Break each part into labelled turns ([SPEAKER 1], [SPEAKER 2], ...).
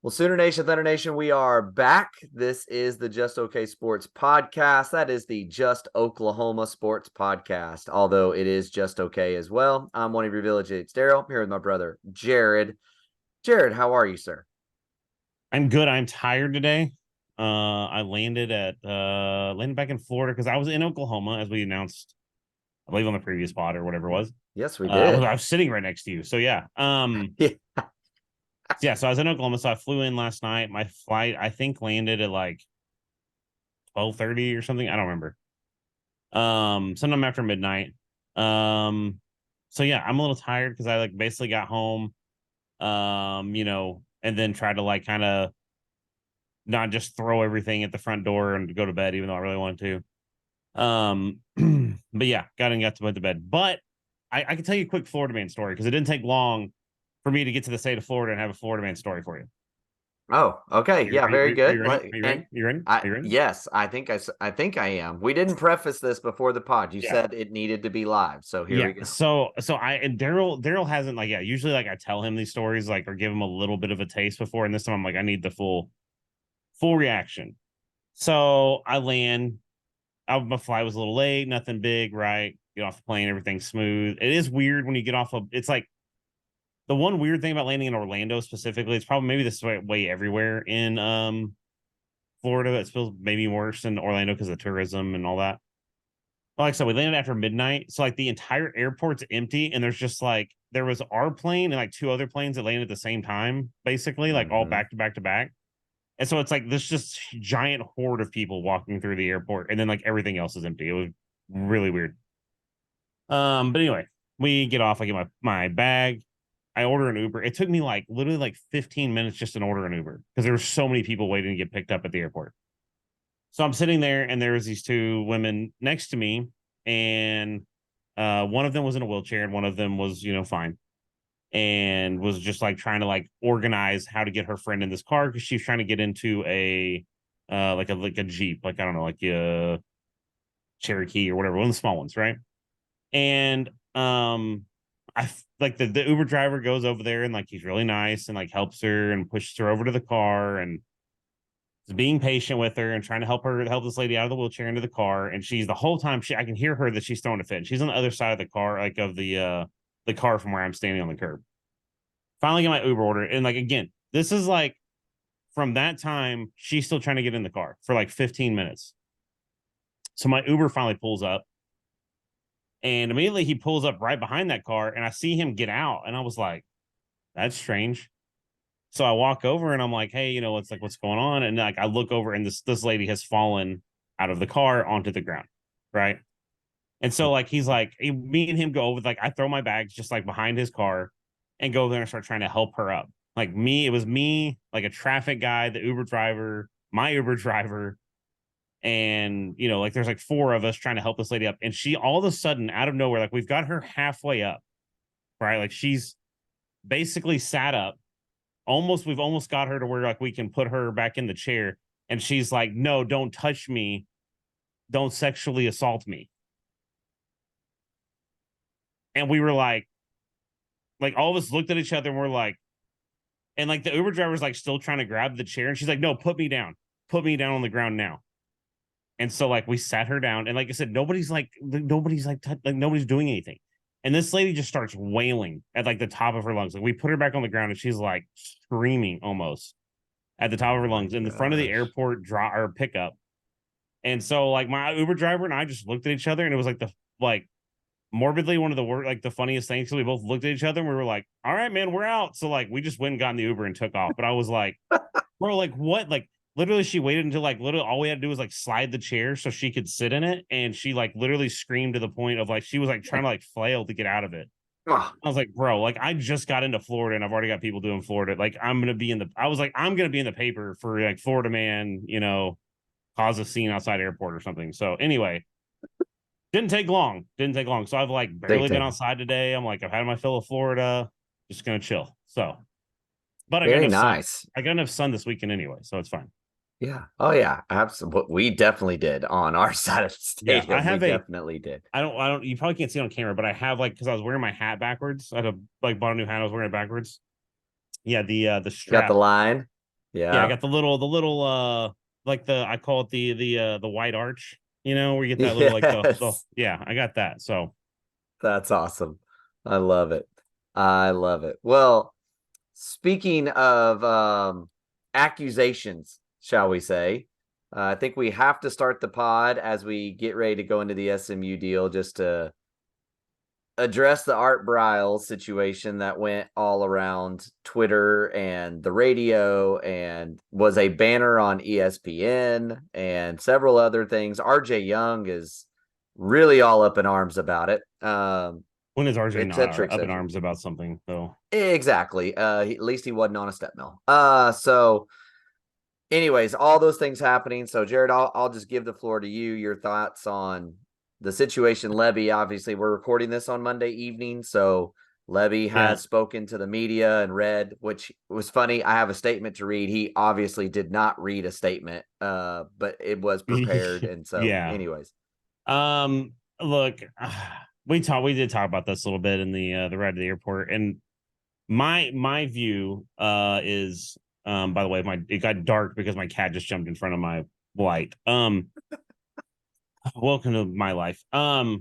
[SPEAKER 1] Well, Sooner Nation, Thunder Nation, we are back. This is the Just Okay Sports Podcast. That is the Just Oklahoma Sports Podcast, although it is Just Okay as well. I'm one of your village aides, Daryl. I'm here with my brother, Jared. Jared, how are you, sir?
[SPEAKER 2] I'm good. I'm tired today. I landed back in Florida because I was in Oklahoma as we announced, I believe on the previous pod or whatever it was.
[SPEAKER 1] Yes, we
[SPEAKER 2] I
[SPEAKER 1] did.
[SPEAKER 2] was sitting right next to you. So yeah.
[SPEAKER 1] Yeah.
[SPEAKER 2] So I was in Oklahoma. So I flew in last night. My flight, I think, landed at like 12:30 or something. I don't remember. Sometime after midnight. So yeah, I'm a little tired because I like basically got home, and then tried to like kind of not just throw everything at the front door and go to bed, even though I really wanted to. But yeah, got to put to bed. But I can tell you a quick Florida man story because it didn't take long for me to get to the state of Florida and have a Florida man story for you.
[SPEAKER 1] Oh, okay. Yeah, very
[SPEAKER 2] Are you
[SPEAKER 1] good.
[SPEAKER 2] ready? Are you ready?
[SPEAKER 1] And
[SPEAKER 2] Are you ready? Are
[SPEAKER 1] I
[SPEAKER 2] you ready?
[SPEAKER 1] yes, I think I am. We didn't preface this before the pod. You
[SPEAKER 2] Yeah.
[SPEAKER 1] said it needed to be live, so here
[SPEAKER 2] Yeah.
[SPEAKER 1] we go.
[SPEAKER 2] So I and Daryl hasn't like yeah, usually like I tell him these stories like or give him a little bit of a taste before, and this time I'm like, I need the full reaction. So I land. My flight was a little late, nothing big, right? Get off the plane, everything's smooth. It is weird when you get off of it's like the one weird thing about landing in Orlando specifically, it's probably maybe this way everywhere in Florida. It feels maybe worse than Orlando because of tourism and all that. But like I said, we landed after midnight. So like the entire airport's empty, and there's just like there was our plane and like two other planes that landed at the same time, basically, like all
[SPEAKER 1] Mhm.
[SPEAKER 2] back to back to back. And so it's like this just giant horde of people walking through the airport, and then like everything else is empty. It was really weird. But anyway, we get off. I get my bag. I order an Uber. It took me like literally like 15 minutes just to order an Uber because there were so many people waiting to get picked up at the airport. So I'm sitting there, and there was these two women next to me, and one of them was in a wheelchair, and one of them was fine, and was just like trying to like organize how to get her friend in this car because she's trying to get into a like a Jeep, like I don't know, like a Cherokee or whatever, one of the small ones, right? And I like the Uber driver goes over there and like he's really nice and like helps her and pushes her over to the car and is being patient with her and trying to help this lady out of the wheelchair into the car. And she's the whole time I can hear her that she's throwing a fit. She's on the other side of the car, like of the car from where I'm standing on the curb. Finally get my Uber order. And like again, this is like from that time, she's still trying to get in the car for like 15 minutes. So my Uber finally pulls up. And immediately he pulls up right behind that car, and I see him get out, and I was like, "That's strange." So I walk over, and I'm like, "Hey, what's going on?" And like I look over, and this lady has fallen out of the car onto the ground, right? And so like he's like, me and him go over, like I throw my bags just like behind his car, and go there and start trying to help her up. Like it was me, like a traffic guy, the Uber driver, my Uber driver, and like there's like four of us trying to help this lady up, and she all of a sudden out of nowhere, like we've got her halfway up, right? Like she's basically sat up, we've almost got her to where like we can put her back in the chair, and she's like, no, don't touch me, don't sexually assault me. And we were like all of us looked at each other and we're like, and like the Uber driver's like still trying to grab the chair, and she's like, no, put me down on the ground now. And so like we sat her down, and like I said, nobody's doing anything. And this lady just starts wailing at like the top of her lungs. Like we put her back on the ground, and she's like screaming almost at the top of
[SPEAKER 1] Oh
[SPEAKER 2] her
[SPEAKER 1] my
[SPEAKER 2] lungs in the front of the
[SPEAKER 1] gosh.
[SPEAKER 2] airport draw or pickup. And so like my Uber driver and I just looked at each other, and it was like the like morbidly one of the like the funniest things. So we both looked at each other and we were like, all right, man, we're out. So like we just went and got in the Uber and took off. But I was like, bro, like what? Like literally she waited until like literally all we had to do was like slide the chair so she could sit in it. And she like literally screamed to the point of like she was like trying to like flail to get out of it.
[SPEAKER 1] Oh,
[SPEAKER 2] I was like, bro, like I just got into Florida and I've already got people doing Florida. Like I was like, I'm gonna be in the paper for like Florida man, cause a scene outside airport or something. So anyway, didn't take long. Didn't take long. So I've like barely been
[SPEAKER 1] dang.
[SPEAKER 2] outside today. I'm like, I've had my fill of Florida. Just gonna chill. So, but I got
[SPEAKER 1] Very
[SPEAKER 2] enough sun.
[SPEAKER 1] nice.
[SPEAKER 2] I got enough sun this weekend anyway, so it's fine.
[SPEAKER 1] Yeah. Oh yeah. Absolutely. We definitely did on our side of the
[SPEAKER 2] Yeah, I
[SPEAKER 1] stadium. We
[SPEAKER 2] have a.
[SPEAKER 1] definitely did.
[SPEAKER 2] I don't. You probably can't see it on camera, but I have like because I was wearing my hat backwards. I had like bought a new hat. I was wearing it backwards. Yeah, the
[SPEAKER 1] Got the
[SPEAKER 2] strap.
[SPEAKER 1] line.
[SPEAKER 2] Yeah, I
[SPEAKER 1] Yeah.
[SPEAKER 2] got the little like I call it the white arch, where you get that little like the
[SPEAKER 1] Yes.
[SPEAKER 2] yeah, I got that. So
[SPEAKER 1] That's awesome. I love it. I love it. Well, speaking of accusations, shall we say, I think we have to start the pod as we get ready to go into the SMU deal just to address the Art Briles situation that went all around Twitter and the radio and was a banner on ESPN and several other things. RJ Young is really all up in arms about it.
[SPEAKER 2] when is RJ
[SPEAKER 1] Et
[SPEAKER 2] not
[SPEAKER 1] cetera, et
[SPEAKER 2] up in
[SPEAKER 1] cetera.
[SPEAKER 2] arms about something though?
[SPEAKER 1] Exactly. At least he wasn't on a step mill. So anyways, all those things happening. So Jared, I'll just give the floor to you. Your thoughts on the situation. Lebby, obviously, we're recording this on Monday evening, so Lebby
[SPEAKER 2] Yeah.
[SPEAKER 1] has spoken to the media and read, which was funny. I have a statement to read. He obviously did not read a statement, but it was prepared. And so,
[SPEAKER 2] Yeah.
[SPEAKER 1] anyways,
[SPEAKER 2] Look, we did talk about this a little bit in the ride to the airport, and my view is by the way, it got dark because my cat just jumped in front of my light. Welcome to my life. I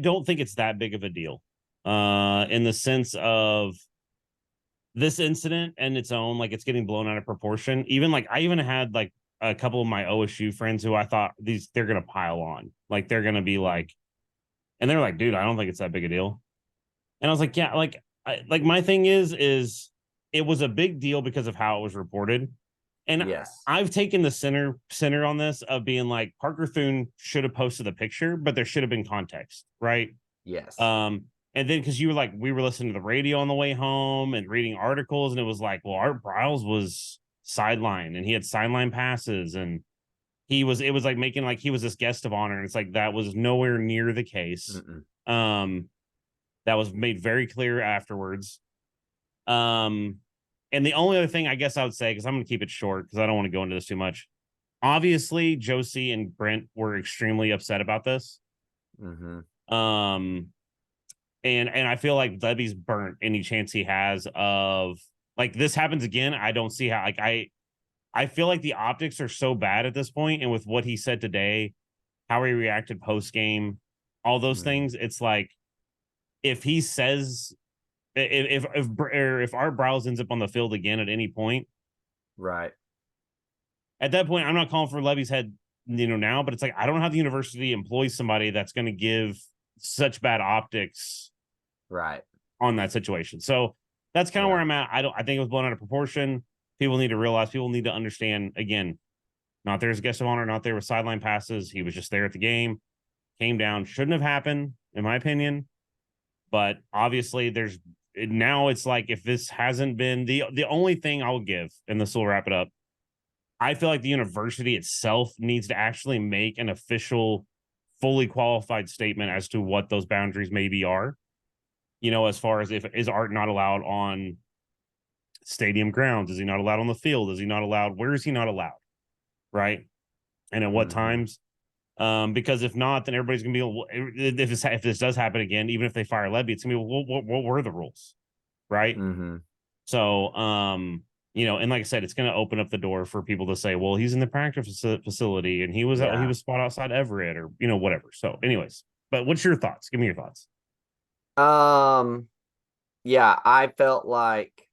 [SPEAKER 2] don't think it's that big of a deal. In the sense of this incident and its own, like it's getting blown out of proportion. Even like I even had like a couple of my OSU friends who I thought they're gonna pile on. Like they're gonna be like, and they're like, dude, I don't think it's that big a deal. And I was like, yeah, like my thing is it was a big deal because of how it was reported. And
[SPEAKER 1] yes,
[SPEAKER 2] I've taken the center on this of being like Parker Thune should have posted the picture, but there should have been context, right?
[SPEAKER 1] yes,
[SPEAKER 2] Um, and then because you were like, we were listening to the radio on the way home and reading articles, and it was like, well, Art Briles was sideline and he had sideline passes, and it was like making like he was this guest of honor. And it's like that was nowhere near the case.
[SPEAKER 1] mm-mm.
[SPEAKER 2] Um, that was made very clear afterwards. Um, and the only other thing I guess I would say, because I'm going to keep it short because I don't want to go into this too much. Obviously, Josie and Brent were extremely upset about this.
[SPEAKER 1] Mm-hmm.
[SPEAKER 2] Um, and I feel like Lebby's burnt any chance he has of like this happens again. I don't see how I feel like the optics are so bad at this point, and with what he said today, how he reacted post game, all those
[SPEAKER 1] Mm-hmm.
[SPEAKER 2] things, it's like if he says if Art Briles ends up on the field again at any point,
[SPEAKER 1] Right,
[SPEAKER 2] at that point, I'm not calling for Levy's head, now, but it's like I don't know how the university employs somebody that's going to give such bad optics
[SPEAKER 1] right,
[SPEAKER 2] on that situation. So that's kind of where
[SPEAKER 1] yeah,
[SPEAKER 2] I'm at. I think it was blown out of proportion. People need to realize, people need to understand again, not there as a guest of honor, not there with sideline passes. He was just there at the game, came down, shouldn't have happened, in my opinion. But obviously, now it's like if this hasn't been the only thing I'll give, and this will wrap it up. I feel like the university itself needs to actually make an official, fully qualified statement as to what those boundaries maybe are. As far as if is Art not allowed on stadium grounds? Is he not allowed on the field? Is he not allowed? Where is he not allowed? Right. And at what
[SPEAKER 1] mm-hmm.
[SPEAKER 2] times? Because if not, then everybody's gonna be if this does happen again, even if they fire Lebby, it's gonna be what were the rules, right?
[SPEAKER 1] Mm-hmm.
[SPEAKER 2] So and like I said, it's gonna open up the door for people to say, well, he's in the practice facility and he
[SPEAKER 1] Yeah.
[SPEAKER 2] was spot outside Everett or whatever. So, anyways, but what's your thoughts? Give me your thoughts.
[SPEAKER 1] Um, yeah, I felt like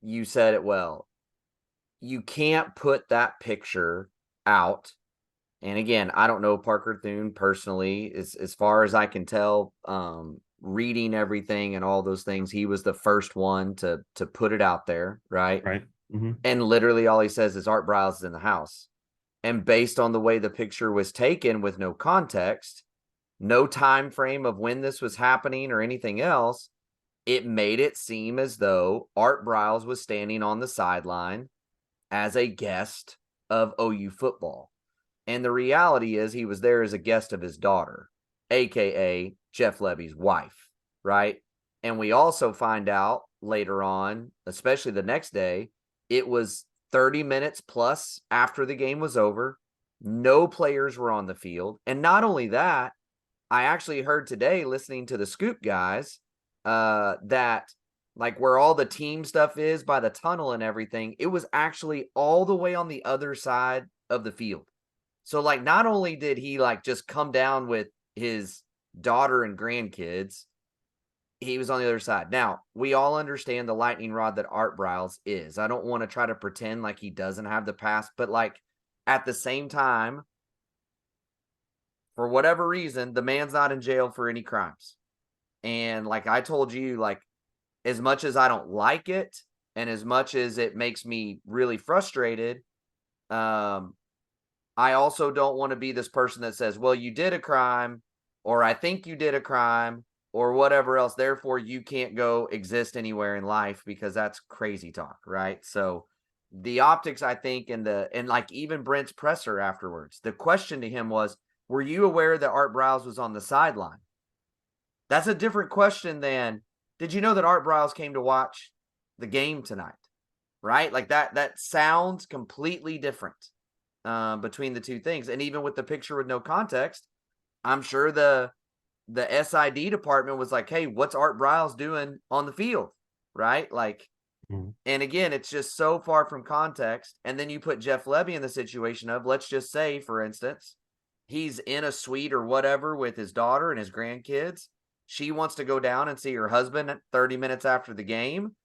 [SPEAKER 1] you said it well. You can't put that picture out. And again, I don't know Parker Thune personally. As far as I can tell, reading everything and all those things, he was the first one to put it out there, right?
[SPEAKER 2] Right. Mm-hmm.
[SPEAKER 1] And literally all he says is Art Briles is in the house. And based on the way the picture was taken with no context, no time frame of when this was happening or anything else, it made it seem as though Art Briles was standing on the sideline as a guest of OU football. And the reality is he was there as a guest of his daughter, aka Jeff Lebby's wife, right? And we also find out later on, especially the next day, it was 30 minutes plus after the game was over. No players were on the field. And not only that, I actually heard today listening to the Scoop guys that like where all the team stuff is by the tunnel and everything, it was actually all the way on the other side of the field. So like not only did he like just come down with his daughter and grandkids, he was on the other side. Now, we all understand the lightning rod that Art Briles is. I don't want to try to pretend like he doesn't have the past, but like at the same time, for whatever reason, the man's not in jail for any crimes. And like I told you, like as much as I don't like it and as much as it makes me really frustrated, um, I also don't want to be this person that says, well, you did a crime, or I think you did a crime, or whatever else. Therefore, you can't go exist anywhere in life because that's crazy talk, right? So the optics, I think, and like even Brent's presser afterwards, the question to him was, were you aware that Art Briles was on the sideline? That's a different question than, did you know that Art Briles came to watch the game tonight? Right? Like that sounds completely different between the two things. And even with the picture with no context, I'm sure the SID department was like, hey, what's Art Briles doing on the field? Right? Like, and again, it's just so far from context. And then you put Jeff Lebby in the situation of, let's just say, for instance, he's in a suite or whatever with his daughter and his grandkids. She wants to go down and see her husband 30 minutes after the game.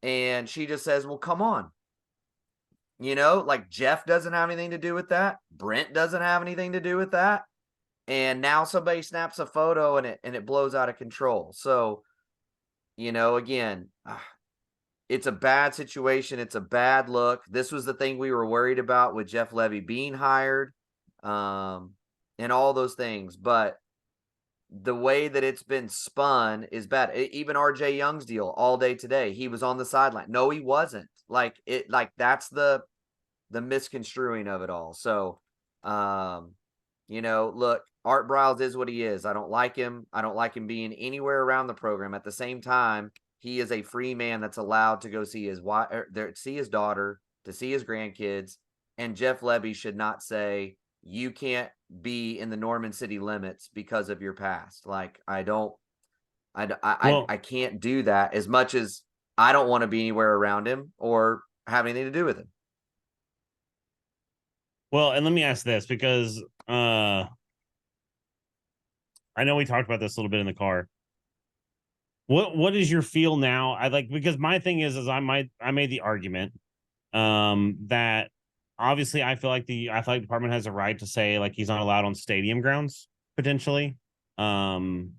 [SPEAKER 1] And she just says, well, come on. You know, like Jeff doesn't have anything to do with that. Brent doesn't have anything to do with that. And now somebody snaps a photo and it blows out of control. So, you know, again, it's a bad situation. It's a bad look. This was the thing we were worried about with Jeff Lebby being hired, and all those things. But the way that it's been spun is bad. Even RJ Young's deal all day today, he was on the sideline. No, he wasn't. Like that's the misconstruing of it all. So, you know, look, Art Briles is what he is. I don't like him. I don't like him being anywhere around the program. At the same time, he is a free man that's allowed to go see his wife, see his daughter, to see his grandkids. And Jeff Lebby should not say, you can't be in the Norman City limits because of your past. Like, I can't do that as much as I don't want to be anywhere around him or have anything to do with him.
[SPEAKER 2] Well, and let me ask this because I know we talked about this a little bit in the car. What is your feel now? I like, because my thing is I made the argument that obviously I feel like the athletic department has a right to say like he's not allowed on stadium grounds potentially. You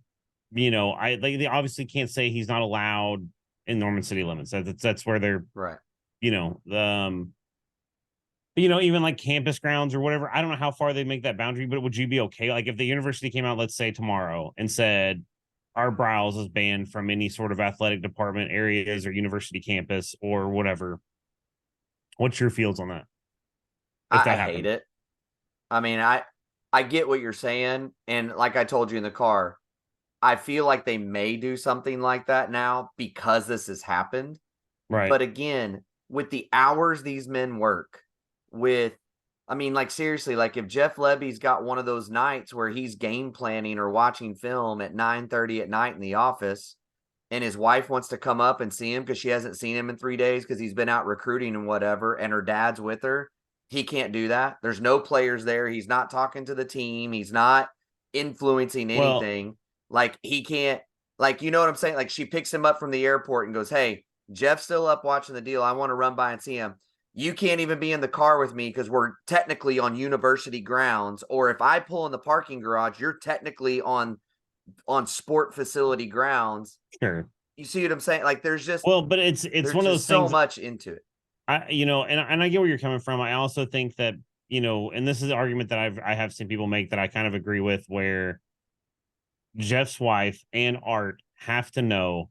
[SPEAKER 2] know, they obviously can't say he's not allowed in Norman City limits. That's where they're
[SPEAKER 1] right.
[SPEAKER 2] You know, you know, even like campus grounds or whatever. I don't know how far they make that boundary, but would you be okay? Like if the university came out, let's say tomorrow, and said Art Briles is banned from any sort of athletic department areas or university campus or whatever. What's your feels on that? If that
[SPEAKER 1] I
[SPEAKER 2] happened?
[SPEAKER 1] hate it. I mean, I get what you're saying. And like I told you in the car, I feel like they may do something like that now because this has happened.
[SPEAKER 2] Right.
[SPEAKER 1] But again, with the hours these men work, I mean, like seriously, like if Jeff Lebby's got one of those nights where he's game planning or watching film at 9:30 at night in the office, and his wife wants to come up and see him because she hasn't seen him in 3 days because he's been out recruiting and whatever, and her dad's with her, he can't do that. There's no players there. He's not talking to the team. He's not influencing anything. Like he can't, like, you know what I'm saying? Like she picks him up from the airport and goes, hey, Jeff's still up watching the deal. I want to run by and see him. You can't even be in the car with me because we're technically on university grounds. Or if I pull in the parking garage, you're technically on sport facility grounds.
[SPEAKER 2] Sure.
[SPEAKER 1] You see what I'm saying? Like there's just,
[SPEAKER 2] well, but it's one of those
[SPEAKER 1] so
[SPEAKER 2] things.
[SPEAKER 1] much into it.
[SPEAKER 2] You know, and I get where you're coming from. I also think that, you know, and this is an argument that I have seen people make that I kind of agree with, where Jeff's wife and Art have to know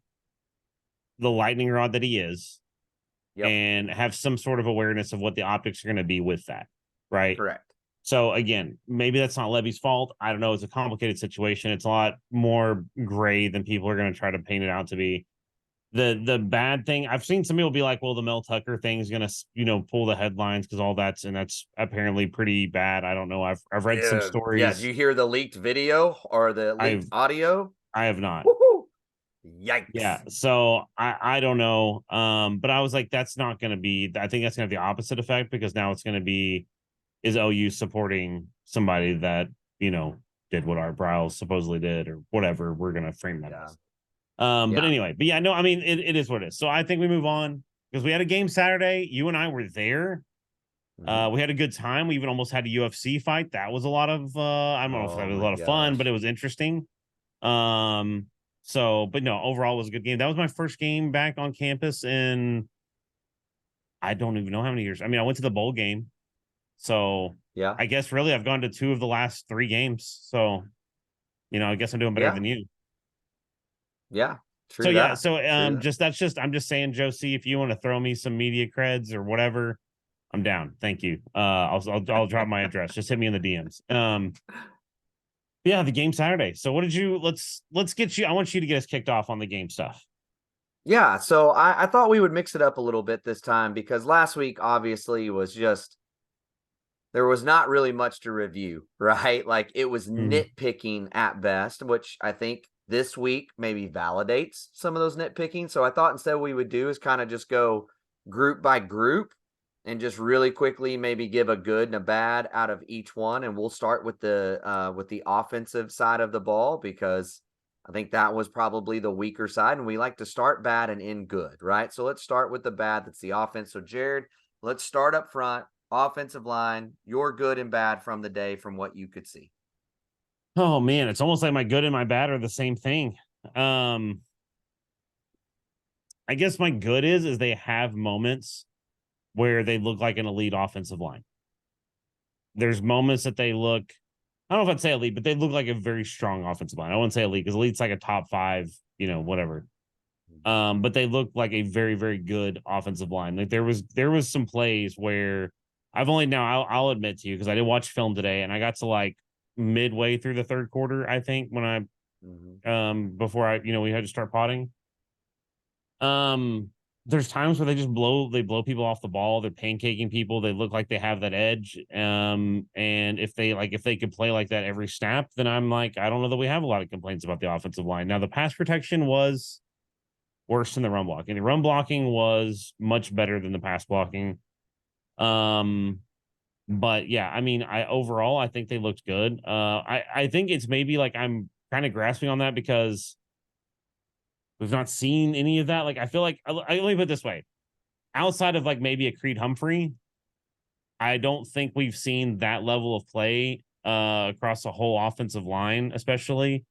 [SPEAKER 2] the lightning rod that he is,
[SPEAKER 1] Yep.
[SPEAKER 2] and have some sort of awareness of what the optics are going to be with that. Right.
[SPEAKER 1] Correct.
[SPEAKER 2] So again, maybe that's not Lebby's fault. I don't know. It's a complicated situation. It's a lot more gray than people are going to try to paint it out to be. The bad thing, I've seen some people be like, well, the Mel Tucker thing is going to, you know, pull the headlines because all that's apparently pretty bad. I don't know. I've read some stories.
[SPEAKER 1] Yeah. Did you hear the leaked video or the leaked audio?
[SPEAKER 2] I have not.
[SPEAKER 1] Woo-hoo! Yikes.
[SPEAKER 2] Yeah, so I don't know. But I was like, that's not going to be. I think that's going to have the opposite effect because now it's going to be is OU supporting somebody that did what our Browse supposedly did or whatever we're going to frame that
[SPEAKER 1] Yeah.
[SPEAKER 2] as. But
[SPEAKER 1] Yeah.
[SPEAKER 2] anyway, but yeah, no, I mean it is what it is. So I think we move on because we had a game Saturday. You and I were there.
[SPEAKER 1] Mhm.
[SPEAKER 2] We had a good time. We even almost had a UFC fight. That was a lot of I don't know if that
[SPEAKER 1] Oh
[SPEAKER 2] was a
[SPEAKER 1] my
[SPEAKER 2] lot of fun, but
[SPEAKER 1] gosh.
[SPEAKER 2] it was interesting. Um, so but no, overall it was a good game. That was my first game back on campus in I don't even know how many years. I mean, I went to the bowl game. So
[SPEAKER 1] Yeah.
[SPEAKER 2] I guess really I've gone to 2 of the last 3 games. So, I guess I'm doing better
[SPEAKER 1] Yeah.
[SPEAKER 2] than you.
[SPEAKER 1] Yeah.
[SPEAKER 2] So
[SPEAKER 1] True
[SPEAKER 2] yeah,
[SPEAKER 1] that.
[SPEAKER 2] so
[SPEAKER 1] True that.
[SPEAKER 2] I'm just saying, Josie, if you want to throw me some media creds or whatever, I'm down. Thank you. I'll drop my address. Just hit me in the DMs. Yeah, the game Saturday. So what did you let's get you I want you to get us kicked off on the game stuff.
[SPEAKER 1] Yeah. So I thought we would mix it up a little bit this time because last week obviously was just there was not really much to review, right? Like it was
[SPEAKER 2] Mhm.
[SPEAKER 1] nitpicking at best, which I think this week maybe validates some of those nitpicking. So I thought instead what we would do is kind of just go group by group and just really quickly maybe give a good and a bad out of each one. And we'll start with the offensive side of the ball because I think that was probably the weaker side. And we like to start bad and end good, right? So let's start with the bad. That's the offense. So Jared, let's start up front. Offensive line, your good and bad from the day from what you could see.
[SPEAKER 2] Oh man, it's almost like my good and my bad are the same thing. Um, I guess my good is they have moments where they look like an elite offensive line. There's moments that they look, I don't know if I'd say elite, but they look like a very strong offensive line. I wouldn't say elite because elite's like a top 5, whatever. But they look like a very, very good offensive line. Like there was some plays where I've only now I'll admit to you because I did watch film today and I got to like midway through the third quarter, I think, when I
[SPEAKER 1] Mhm.
[SPEAKER 2] before we had to start potting. Um, there's times where they blow people off the ball. They're pancaking people. They look like they have that edge. And if they could play like that every snap, then I'm like, I don't know that we have a lot of complaints about the offensive line. Now the pass protection was worse than the run blocking. The run blocking was much better than the pass blocking. Um, but yeah, I mean, I think they looked good. I think it's maybe like I'm kind of grasping on that because we've not seen any of that. Like, I feel like let me put it this way: outside of like maybe a Creed Humphrey, I don't think we've seen that level of play across the whole offensive line, especially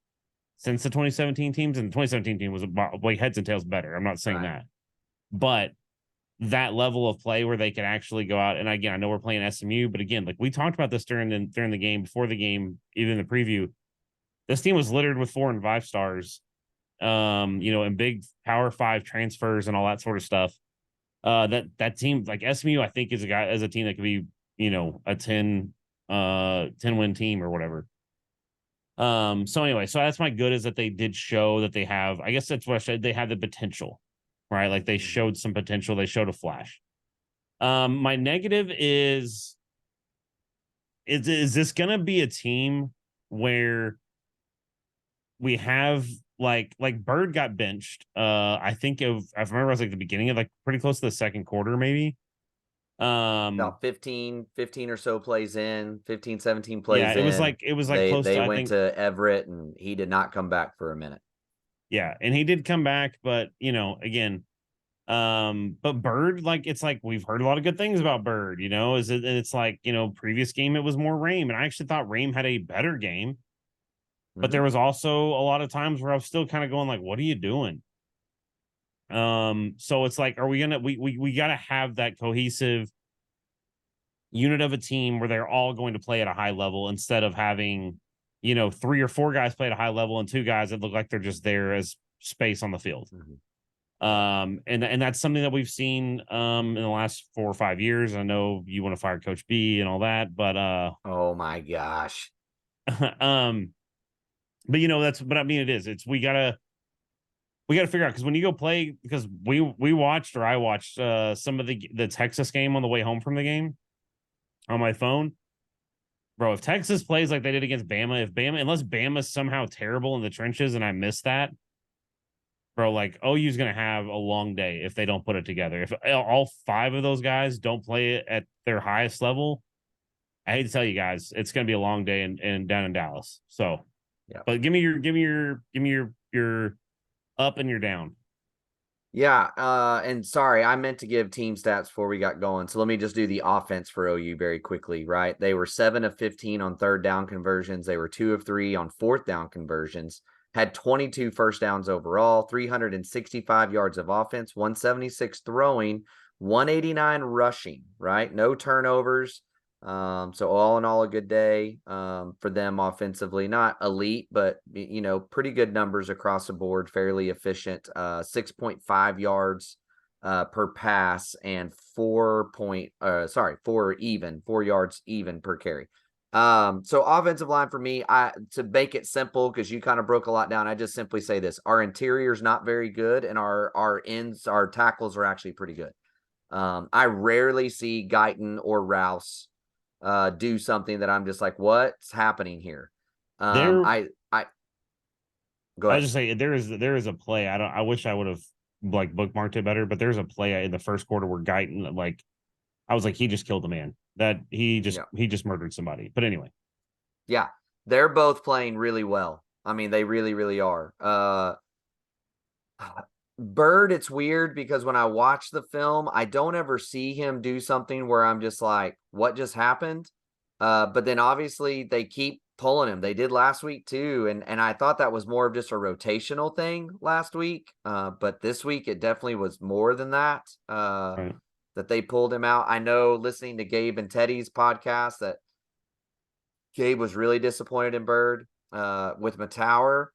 [SPEAKER 2] since the 2017 teams. And the 2017 team was like heads and tails better. I'm not saying
[SPEAKER 1] Right.
[SPEAKER 2] that, but that level of play where they can actually go out and again, I know we're playing SMU, but again, like we talked about this during the game, before the game, even the preview. This team was littered with 4 and 5 stars, and big Power 5 transfers and all that sort of stuff. That team like SMU, I think is a team that could be a 10 win team or whatever. So anyway, so that's my good is that they did show that they have. I guess that's what I said. They have the potential, right? Like they
[SPEAKER 1] Mhm.
[SPEAKER 2] showed some potential. They showed a flash. My negative is this gonna be a team where we have like Bird got benched? I think I remember it was like the beginning of like pretty close to the second quarter, maybe. Um,
[SPEAKER 1] About 15 or so plays in, 15, 17
[SPEAKER 2] yeah,
[SPEAKER 1] plays in.
[SPEAKER 2] it was like
[SPEAKER 1] They
[SPEAKER 2] close
[SPEAKER 1] they
[SPEAKER 2] to I
[SPEAKER 1] went
[SPEAKER 2] think
[SPEAKER 1] to Everett and he did not come back for a minute.
[SPEAKER 2] yeah, and he did come back, but again, but Bird, like it's like we've heard a lot of good things about Bird, is it and it's like, previous game it was more Rame, and I actually thought Rame had a better game, but there
[SPEAKER 1] Mhm.
[SPEAKER 2] was also a lot of times where I was still kind of going like, what are you doing? So it's like, are we gonna we gotta have that cohesive unit of a team where they're all going to play at a high level instead of having, 3 or 4 guys play at a high level and 2 guys that look like they're just there as space on the field.
[SPEAKER 1] Mhm.
[SPEAKER 2] And that's something that we've seen in the last 4 or 5 years. I know you want to fire Coach B and all that, but
[SPEAKER 1] Oh my gosh.
[SPEAKER 2] um, but but I mean it is. It's we gotta figure out because when you go play, because I watched some of the Texas game on the way home from the game on my phone. Bro, if Texas plays like they did against Bama, unless Bama's somehow terrible in the trenches and I missed that, bro, like OU's gonna have a long day if they don't put it together. If all 5 of those guys don't play it at their highest level, I hate to tell you guys, it's gonna be a long day in down in Dallas. So,
[SPEAKER 1] Yeah.
[SPEAKER 2] but give me your up and your down.
[SPEAKER 1] Yeah, and sorry, I meant to give team stats before we got going. So let me just do the offense for OU very quickly, right? They were 7 of 15 on third down conversions. They were 2 of 3 on fourth down conversions. Had 22 first downs overall, 365 yards of offense, 176 throwing, 189 rushing, right? No turnovers. So all in all, a good day for them offensively. Not elite, but pretty good numbers across the board. Fairly efficient. 6.5 yards per pass and 4 yards even per carry. So offensive line for me, to make it simple, because you kind of broke a lot down, I just simply say this: our interior's not very good, and our ends, our tackles are actually pretty good. I rarely see Guyton or Rouse do something that I'm just like, what's happening here?
[SPEAKER 2] There,
[SPEAKER 1] I go
[SPEAKER 2] I was
[SPEAKER 1] ahead.
[SPEAKER 2] just saying there is a play. I wish I would have like bookmarked it better, but there's a play in the first quarter where Guyton, like, I was like, he just killed a man. That
[SPEAKER 1] Yeah.
[SPEAKER 2] he just murdered somebody. But anyway,
[SPEAKER 1] Yeah. They're both playing really well. I mean, they really, really are. Bird, it's weird because when I watch the film, I don't ever see him do something where I'm just like, what just happened? But then obviously they keep pulling him. They did last week too. And I thought that was more of just a rotational thing last week. But this week it definitely was more than that.
[SPEAKER 2] right.
[SPEAKER 1] That they pulled him out. I know, listening to Gabe and Teddy's podcast, that Gabe was really disappointed in Bird with Matower.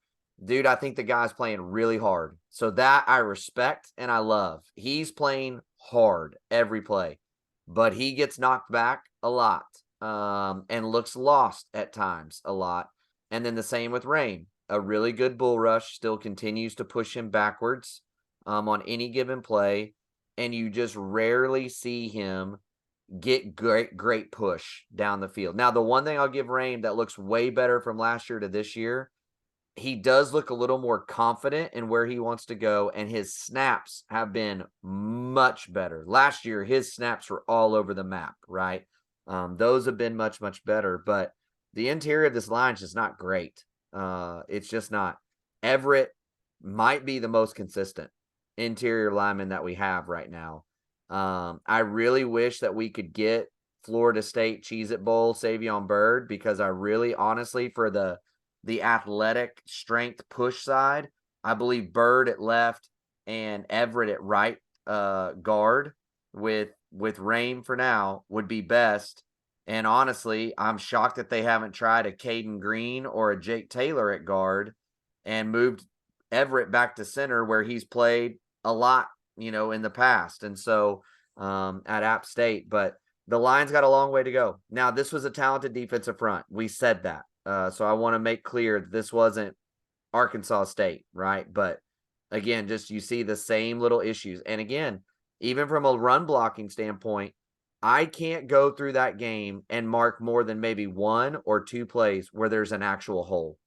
[SPEAKER 1] Dude, I think the guy's playing really hard. So that I respect and I love. He's playing hard every play, but he gets knocked back a lot and looks lost at times a lot. And then the same with Rain. A really good bull rush still continues to push him backwards on any given play. And you just rarely see him get great push down the field. Now, the one thing I'll give Rain that looks way better from last year to this year, he does look a little more confident in where he wants to go, and his snaps have been much better. Last year, his snaps were all over the map, right? Those have been much, much better, but the interior of this line is just not great. It's just not. Everett might be the most consistent interior lineman that we have right now. I really wish that we could get Florida State Cheez-It Bowl Savion Bird, because I really, honestly, for the athletic strength push side, I believe Bird at left and Everett at right guard with Rain for now would be best. And honestly, I'm shocked that they haven't tried a Caden Green or a Jake Taylor at guard and moved Everett back to center, where he's played a lot, in the past. And so at App State, but the line's got a long way to go. Now, this was a talented defensive front. We said that. So I want to make clear that this wasn't Arkansas State, right? But again, just you see the same little issues. And again, even from a run blocking standpoint, I can't go through that game and mark more than maybe 1 or 2 plays where there's an actual hole,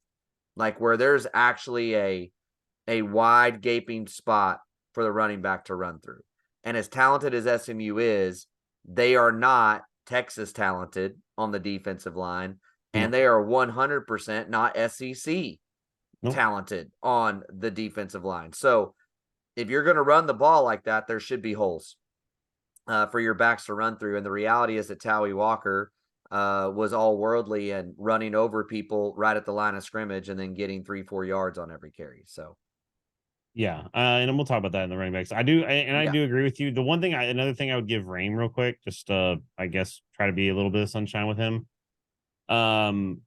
[SPEAKER 1] like where there's actually a wide gaping spot for the running back to run through. And as talented as SMU is, they are not Texas talented on the defensive line, and
[SPEAKER 2] No,
[SPEAKER 1] they are 100% not SEC
[SPEAKER 2] no,
[SPEAKER 1] talented on the defensive line. So if you're going to run the ball like that, there should be holes for your backs to run through. And the reality is that Towie Walker was all worldly and running over people right at the line of scrimmage and then getting 3-4 yards on every carry. So
[SPEAKER 2] yeah, and then we'll talk about that in the running backs. I
[SPEAKER 1] yeah,
[SPEAKER 2] do agree with you. The one thing, another thing I would give Rain real quick, just I guess try to be a little bit of sunshine with him. Um,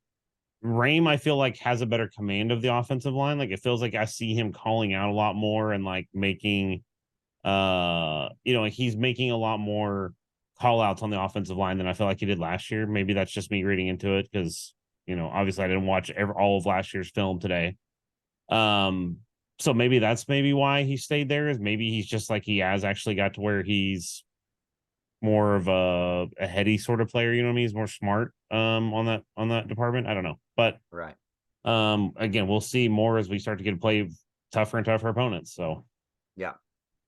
[SPEAKER 2] Rain, I feel like has a better command of the offensive line. Like it feels like I see him calling out a lot more and like making, he's making a lot more call outs on the offensive line than I feel like he did last year. Maybe that's just me reading into it because obviously I didn't watch all of last year's film today. Um, so maybe that's maybe why he stayed there, is maybe he's just like he has actually got to where he's more of a heady sort of player, you know what I mean? He's more smart on that department. I don't know. But
[SPEAKER 1] right.
[SPEAKER 2] again, we'll see more as we start to get tougher and tougher opponents. So
[SPEAKER 1] Yeah.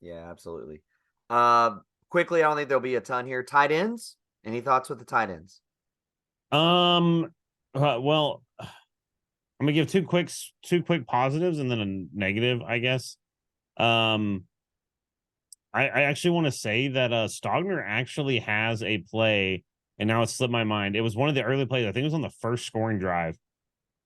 [SPEAKER 1] Yeah, absolutely. Quickly, I don't think there'll be a ton here. Tight ends. Any thoughts with the tight ends?
[SPEAKER 2] Well, I'm gonna give two quick positives and then a negative, I guess. Um, I actually want to say that Stogner actually has a play, and now it slipped my mind. It was one of the early plays. I think it was on the first scoring drive.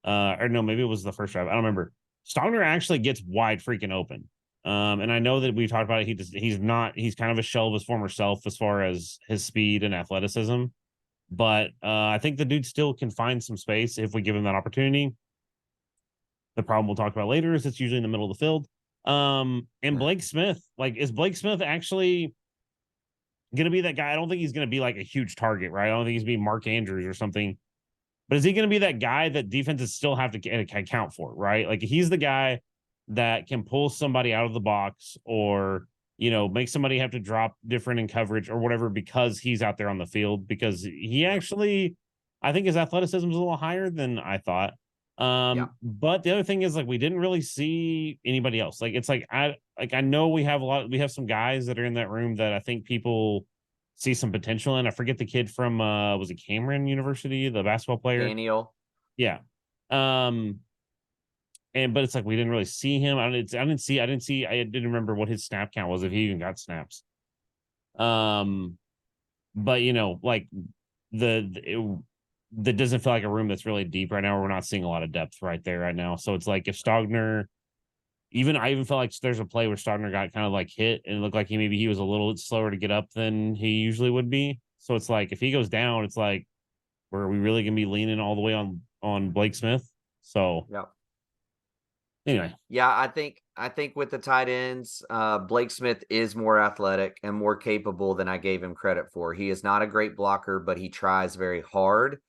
[SPEAKER 2] Or no, maybe it was the first drive. I don't remember. Stogner actually gets wide freaking open. And I know that we talked about it. He's kind of a shell of his former self as far as his speed and athleticism. But I think the dude still can find some space if we give him that opportunity. The problem we'll talk about later is it's usually in the middle of the field. And Blake Smith, like, is Blake Smith actually going to be that guy? I don't think he's going to be like a huge target, right? I don't think he's being Mark Andrews or something. But is he going to be that guy that defenses still have to account for, right? Like, he's the guy that can pull somebody out of the box or, make somebody have to drop different in coverage or whatever because he's out there on the field. Because he actually, I think his athleticism is a little higher than I thought.
[SPEAKER 1] Yeah.
[SPEAKER 2] But the other thing is, like, we didn't really see anybody else. Like, it's like I know we have some guys that are in that room that I think people see some potential in. I forget the kid from was it Cameron University, the basketball player?
[SPEAKER 1] Daniel.
[SPEAKER 2] Yeah. But it's like we didn't really see him. I didn't remember what his snap count was if he even got snaps. But like that doesn't feel like a room that's really deep right now. We're not seeing a lot of depth right there right now. So it's like if Stogner, I even felt like there's a play where Stogner got kind of like hit and it looked like he was a little slower to get up than he usually would be. So it's like if he goes down, it's like, were we really gonna be leaning all the way on Blake Smith? So
[SPEAKER 1] Yeah.
[SPEAKER 2] anyway,
[SPEAKER 1] Yeah, I think with the tight ends, Blake Smith is more athletic and more capable than I gave him credit for. He is not a great blocker, but he tries very hard.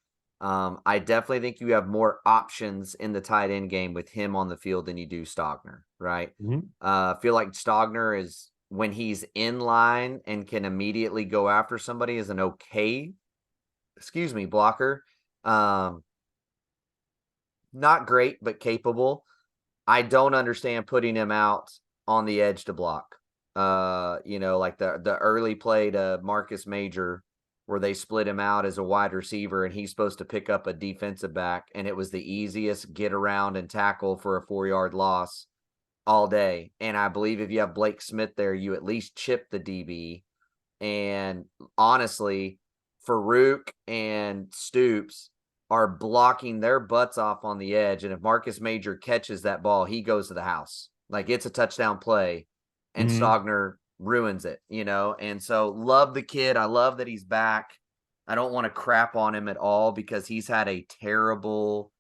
[SPEAKER 1] I definitely think you have more options in the tight end game with him on the field than you do Stogner, right? I feel like Stogner is when he's in line and can immediately go after somebody is an okay, blocker. Um, Not great, but capable. I don't understand putting him out on the edge to block. Like the early play to Marcus Major where they split him out as a wide receiver and he's supposed to pick up a defensive back and it was the easiest get around and tackle for a 4-yard loss all day. And I believe if you have Blake Smith there, you at least chip the DB. And honestly, Farouk and Stoops are blocking their butts off on the edge. And if Marcus Major catches that ball, he goes to the house. Like it's a touchdown play, and Stogner ruins it, And so love the kid. I love that he's back. I don't want to crap on him at all because he's had a terrible,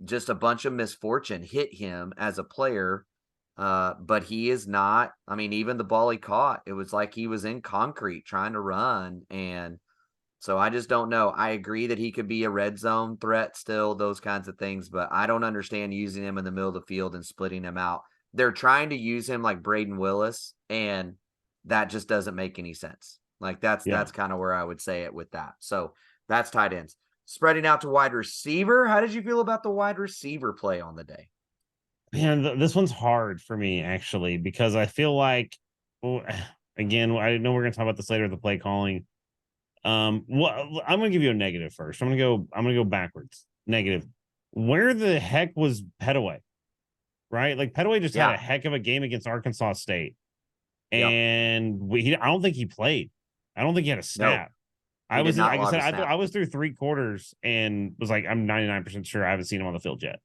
[SPEAKER 1] just a bunch of misfortune hit him as a player. But he is not, I mean, even the ball he caught, it was like he was in concrete trying to run. And so I just don't know. I agree that he could be a red zone threat still, those kinds of things, but I don't understand using him in the middle of the field and splitting him out. They're trying to use him like Braden Willis, and that just doesn't make any sense. Like that's kind of where I would say it with that. So that's tight ends. Spreading out to wide receiver. How did you feel about the wide receiver play on the day?
[SPEAKER 2] Man, this one's hard for me actually because I feel like, well, again, I know we're gonna talk about this later, the play calling. Well, I'm gonna give you a negative first. I'm gonna go backwards. Negative. Where the heck was Petaway? Right, like Petaway just had a heck of a game against Arkansas State, and I don't think he played. I don't think he had a snap.
[SPEAKER 1] No, he did not
[SPEAKER 2] like I
[SPEAKER 1] log
[SPEAKER 2] said,
[SPEAKER 1] a snap.
[SPEAKER 2] I was through 3 quarters and was like, I'm 99% sure I haven't seen him on the field yet.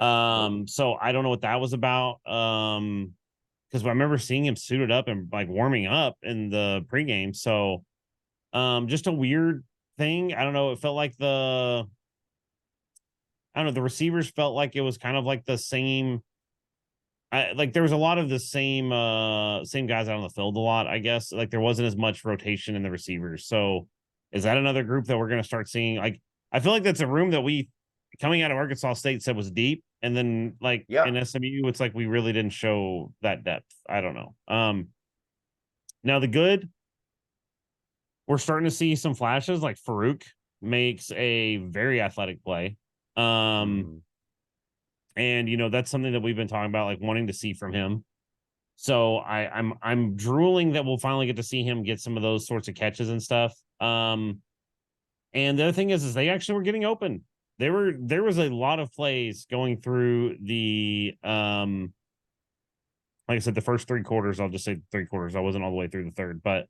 [SPEAKER 2] So I don't know what that was about. Because I remember seeing him suited up and like warming up in the pregame. So just a weird thing. I don't know. It felt like the receivers felt like it was kind of like the same. Like there was a lot of the same guys out on the field a lot, I guess. Like there wasn't as much rotation in the receivers. So is that another group that we're gonna start seeing? Like I feel like that's a room that we coming out of Arkansas State said was deep. And then like in SMU, it's like we really didn't show that depth. I don't know. Now the good, we're starting to see some flashes like Farouk makes a very athletic play. And that's something that we've been talking about, like wanting to see from him. So I'm drooling that we'll finally get to see him get some of those sorts of catches and stuff. And the other thing is they actually were getting open. There was a lot of plays going through the like I said, the first 3 quarters. I'll just say 3 quarters. I wasn't all the way through the third, but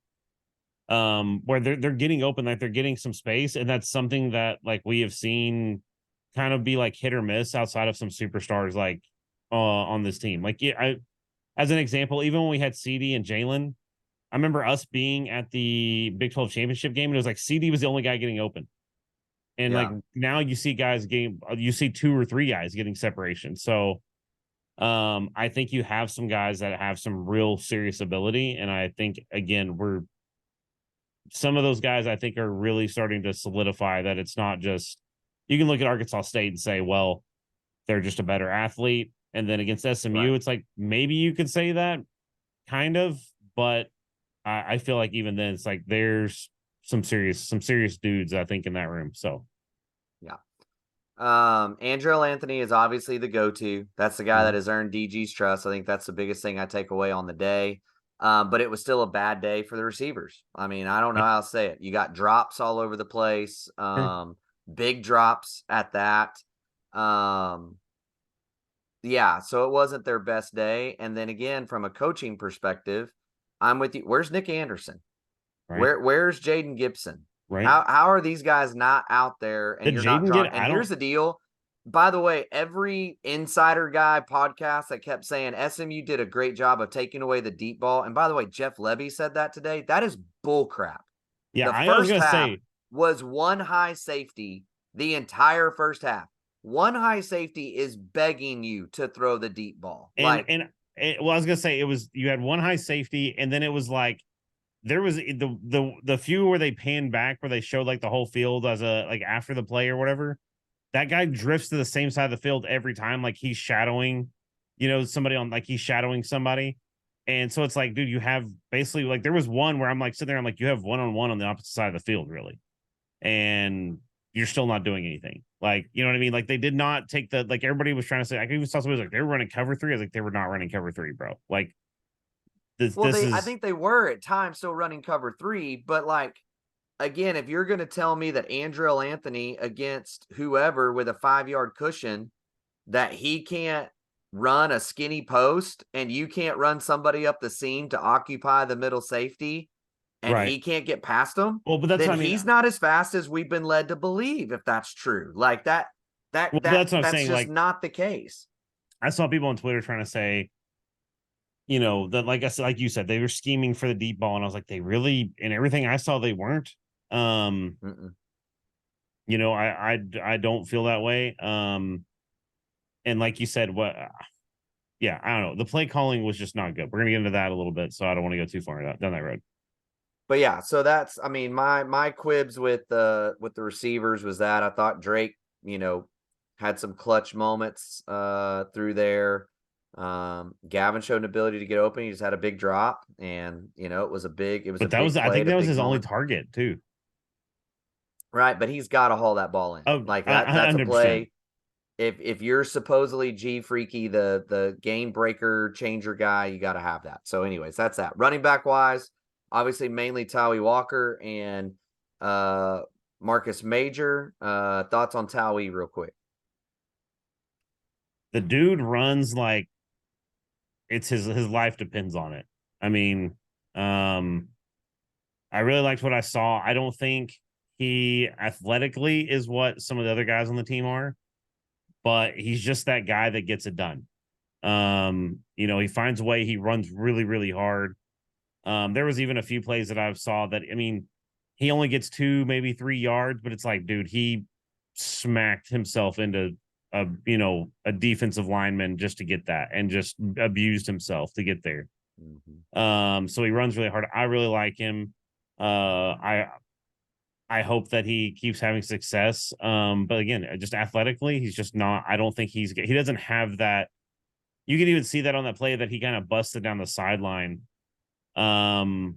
[SPEAKER 2] where they're getting open, like they're getting some space, and that's something that like we have seen kind of be like hit or miss outside of some superstars like on this team. Like as an example, even when we had CD and Jalen, I remember us being at the Big 12 championship game, and it was like CD was the only guy getting open. And like
[SPEAKER 1] Yeah.
[SPEAKER 2] now you see you see 2 or 3 guys getting separation. So I think you have some guys that have some real serious ability. And I think again, some of those guys I think are really starting to solidify that it's not just you can look at Arkansas State and say, well, they're just a better athlete. And then against SMU,
[SPEAKER 1] Right.
[SPEAKER 2] it's like maybe you could say that kind of, but I feel like even then it's like there's some serious dudes, I think, in that room. So
[SPEAKER 1] Yeah. Andrell Anthony is obviously the go-to. That's the guy that has earned DG's trust. I think that's the biggest thing I take away on the day. But it was still a bad day for the receivers. I mean, I don't know how to say it. You got drops all over the place. Big drops at that. Yeah, so it wasn't their best day. And then again, from a coaching perspective, I'm with you. Where's Nick Anderson?
[SPEAKER 2] right,
[SPEAKER 1] Where's Jaden Gibson?
[SPEAKER 2] right.
[SPEAKER 1] How are these guys not out there and
[SPEAKER 2] Did
[SPEAKER 1] you're not
[SPEAKER 2] Jaden
[SPEAKER 1] drawing?
[SPEAKER 2] get?
[SPEAKER 1] And
[SPEAKER 2] I
[SPEAKER 1] here's
[SPEAKER 2] don't.
[SPEAKER 1] the deal. By the way, every insider guy podcast that kept saying SMU did a great job of taking away the deep ball. And by the way, Jeff Lebby said that today. That is bull crap.
[SPEAKER 2] Yeah,
[SPEAKER 1] The
[SPEAKER 2] I was
[SPEAKER 1] first
[SPEAKER 2] gonna
[SPEAKER 1] half
[SPEAKER 2] say
[SPEAKER 1] was one high safety the entire first half. One high safety is begging you to throw the deep ball. Like,
[SPEAKER 2] well, I was gonna say it was you had one high safety, and then it was like there was the few where they panned back where they showed like the whole field as a like after the play or whatever. That guy drifts to the same side of the field every time, like he's shadowing, somebody on like he's shadowing somebody. And so it's like, dude, you have basically like there was one where I'm like sitting there, I'm like, you have one on the opposite side of the field, really. And you're still not doing anything. Like, you know what I mean? Like they did not take the like everybody was trying to say, I even saw somebody was like they were running cover three. I was like, they were not running cover three, bro. Like
[SPEAKER 1] well,
[SPEAKER 2] this
[SPEAKER 1] I
[SPEAKER 2] is
[SPEAKER 1] think they were at times still running cover three, but like, again, if you're going to tell me that Andrell Anthony against whoever with a 5-yard cushion, that he can't run a skinny post and you can't run somebody up the seam to occupy the middle safety and
[SPEAKER 2] right.
[SPEAKER 1] he can't get past them,
[SPEAKER 2] Well, but that's
[SPEAKER 1] then
[SPEAKER 2] what I mean.
[SPEAKER 1] he's not as fast as we've been led to believe, if that's true. Like
[SPEAKER 2] Well, that's what I'm
[SPEAKER 1] that's
[SPEAKER 2] saying.
[SPEAKER 1] just
[SPEAKER 2] Like
[SPEAKER 1] not the case.
[SPEAKER 2] I saw people on Twitter trying to say, that like I said, like you said, they were scheming for the deep ball, and I was like, they really, and everything I saw, they weren't.
[SPEAKER 1] Mm-mm.
[SPEAKER 2] I don't feel that way. And like you said, yeah, I don't know. The play calling was just not good. We're gonna get into that a little bit, so I don't want to go too far down that road.
[SPEAKER 1] But yeah, so that's, I mean, my quibs with the receivers was that I thought Drake, had some clutch moments through there. Gavin showed an ability to get open. He just had a big drop, and it was a big
[SPEAKER 2] But I
[SPEAKER 1] play
[SPEAKER 2] think
[SPEAKER 1] at a
[SPEAKER 2] that was
[SPEAKER 1] big
[SPEAKER 2] his only
[SPEAKER 1] moment.
[SPEAKER 2] target too.
[SPEAKER 1] Right, but he's got to haul that ball in.
[SPEAKER 2] Oh,
[SPEAKER 1] Like that's a
[SPEAKER 2] 100%.
[SPEAKER 1] play. If you're supposedly G Freaky, the game breaker changer guy, you got to have that. So, anyways, that's that. Running back wise, obviously mainly Towie Walker and Marcus Major. Thoughts on Towie real quick?
[SPEAKER 2] The dude runs like it's his life depends on it. I mean, I really liked what I saw. I don't think he athletically is what some of the other guys on the team are, but he's just that guy that gets it done. He finds a way, he runs really, really hard. There was even a few plays that I saw that, I mean, he only gets 2, maybe 3 yards, but it's like, dude, he smacked himself into a defensive lineman just to get that and just abused himself to get there.
[SPEAKER 1] Mm-hmm.
[SPEAKER 2] So he runs really hard. I really like him. I hope that he keeps having success. But again, just athletically, he's just not. I don't think he doesn't have that. You can even see that on that play that he kind of busted down the sideline. Um,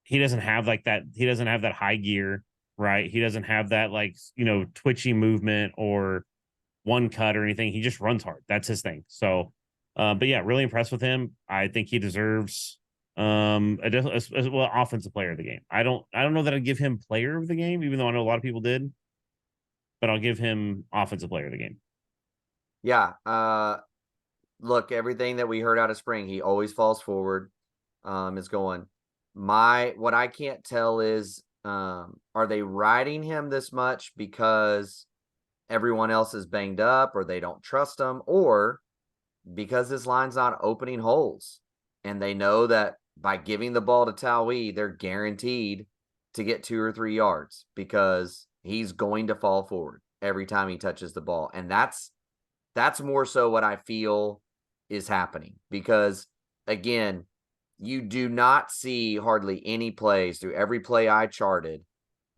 [SPEAKER 2] he doesn't have like that. He doesn't have that high gear, right? He doesn't have that like twitchy movement or one cut or anything. He just runs hard. That's his thing. So, but yeah, really impressed with him. I think he deserves offensive player of the game. I don't know that I'd give him player of the game, even though I know a lot of people did, but I'll give him offensive player of the game.
[SPEAKER 1] Yeah. Look, everything that we heard out of spring, he always falls forward. Is going. What I can't tell is, are they riding him this much because everyone else is banged up or they don't trust him, or because his line's not opening holes and they know that by giving the ball to Towee, they're guaranteed to get 2 or 3 yards because he's going to fall forward every time he touches the ball. And that's more so what I feel is happening, because again, you do not see hardly any plays through every play I charted.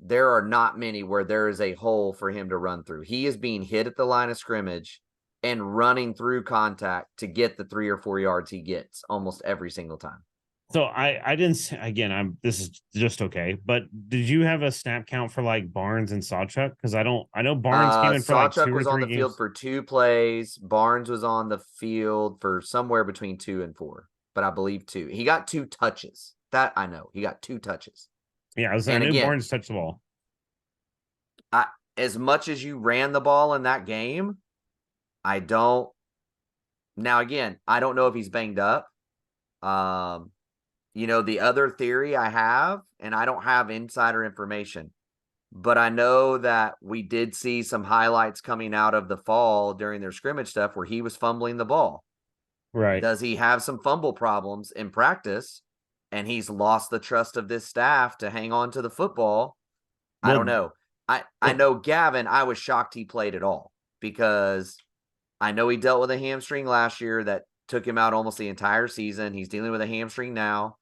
[SPEAKER 1] There are not many where there is a hole for him to run through. He is being hit at the line of scrimmage and running through contact to get the 3 or 4 yards he gets almost every single time.
[SPEAKER 2] So I didn't, again, this is just okay, but did you have a snap count for like Barnes and Sawchuk? Because I know Barnes came in for like
[SPEAKER 1] Sawchuk
[SPEAKER 2] 2 or
[SPEAKER 1] was on
[SPEAKER 2] 3
[SPEAKER 1] the field
[SPEAKER 2] games.
[SPEAKER 1] for 2 plays. Barnes was on the field for somewhere between 2 and 4, but I believe 2. He got 2 touches. That I know. He got 2 touches.
[SPEAKER 2] Yeah, I
[SPEAKER 1] And
[SPEAKER 2] knew
[SPEAKER 1] again,
[SPEAKER 2] Barnes touched the ball.
[SPEAKER 1] as much as you ran the ball in that game, I don't. Now, again, I don't know if he's banged up. The other theory I have, and I don't have insider information, but I know that we did see some highlights coming out of the fall during their scrimmage stuff where he was fumbling the ball.
[SPEAKER 2] Right.
[SPEAKER 1] Does he have some fumble problems in practice and he's lost the trust of this staff to hang on to the football? I don't know. I know Gavin, I was shocked he played at all, because I know he dealt with a hamstring last year that took him out almost the entire season. He's dealing with a hamstring now.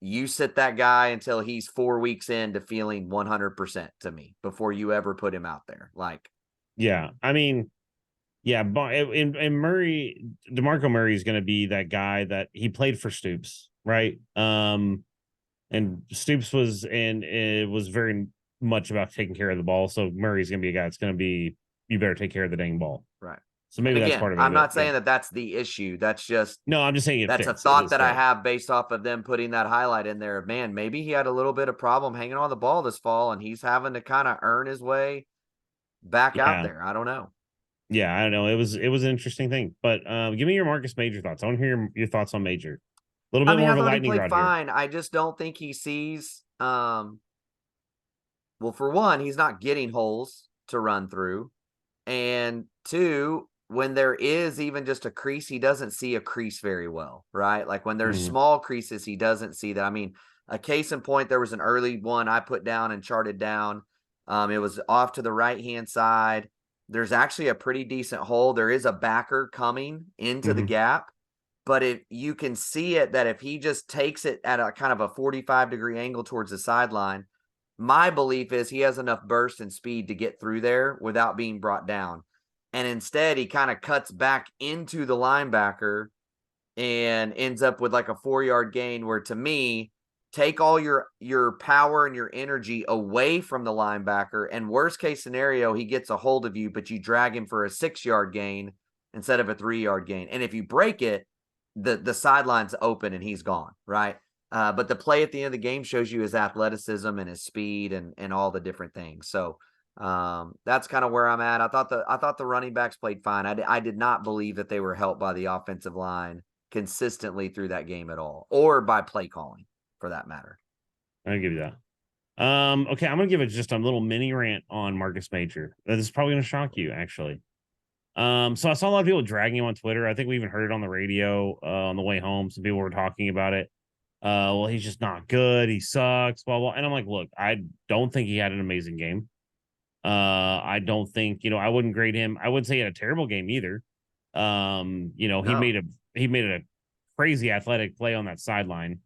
[SPEAKER 1] You sit that guy until he's 4 weeks into feeling 100% to me before you ever put him out there. Like,
[SPEAKER 2] yeah, I mean, yeah, and Murray, DeMarco Murray is going to be that guy that he played for Stoops, right? And Stoops was, and it was very much about taking care of the ball. So Murray's going to be a guy that's going to be, you better take care of the dang ball.
[SPEAKER 1] right.
[SPEAKER 2] So maybe
[SPEAKER 1] And
[SPEAKER 2] that's
[SPEAKER 1] again,
[SPEAKER 2] part of it.
[SPEAKER 1] I'm not saying that that's the issue. That's just,
[SPEAKER 2] no, I'm just saying
[SPEAKER 1] that's
[SPEAKER 2] fits.
[SPEAKER 1] a thought that I have based off of them putting that highlight in there. Man, maybe he had a little bit of problem hanging on the ball this fall and he's having to kind of earn his way back out there. I don't know.
[SPEAKER 2] Yeah, I don't know. It was an interesting thing. But give me your Marcus Major thoughts. I want to hear your thoughts on Major. A little bit more
[SPEAKER 1] I
[SPEAKER 2] of a
[SPEAKER 1] thought he
[SPEAKER 2] lightning
[SPEAKER 1] played
[SPEAKER 2] rod
[SPEAKER 1] fine.
[SPEAKER 2] here.
[SPEAKER 1] I just don't think he sees well, for one, he's not getting holes to run through. And 2, when there is even just a crease, he doesn't see a crease very well, right? Like when there's small creases, he doesn't see that. I mean, a case in point, there was an early one I put down and charted down. It was off to the right-hand side. There's actually a pretty decent hole. There is a backer coming into the gap, but if you can see it, that if he just takes it at a kind of a 45-degree angle towards the sideline, my belief is he has enough burst and speed to get through there without being brought down. And instead, he kind of cuts back into the linebacker and ends up with like a 4-yard gain, where to me, take all your power and your energy away from the linebacker, and worst case scenario, he gets a hold of you, but you drag him for a 6-yard gain instead of a 3-yard gain. And if you break it, the sideline's open and he's gone, right? But the play at the end of the game shows you his athleticism and his speed and all the different things. So that's kind of where I'm at. I thought the running backs played fine. I did not believe that they were helped by the offensive line consistently through that game at all, or by play calling for that matter.
[SPEAKER 2] I'll give you that. Okay, I'm gonna give it just a little mini rant on Marcus Major. This is probably gonna shock you, actually. So I saw a lot of people dragging him on Twitter. I think we even heard it on the radio on the way home. Some people were talking about it. Well, he's just not good. He sucks. Blah blah. And I'm like, look, I don't think he had an amazing game. I don't think, I wouldn't grade him. I wouldn't say he had a terrible game either.
[SPEAKER 1] No.
[SPEAKER 2] He made a crazy athletic play on that sideline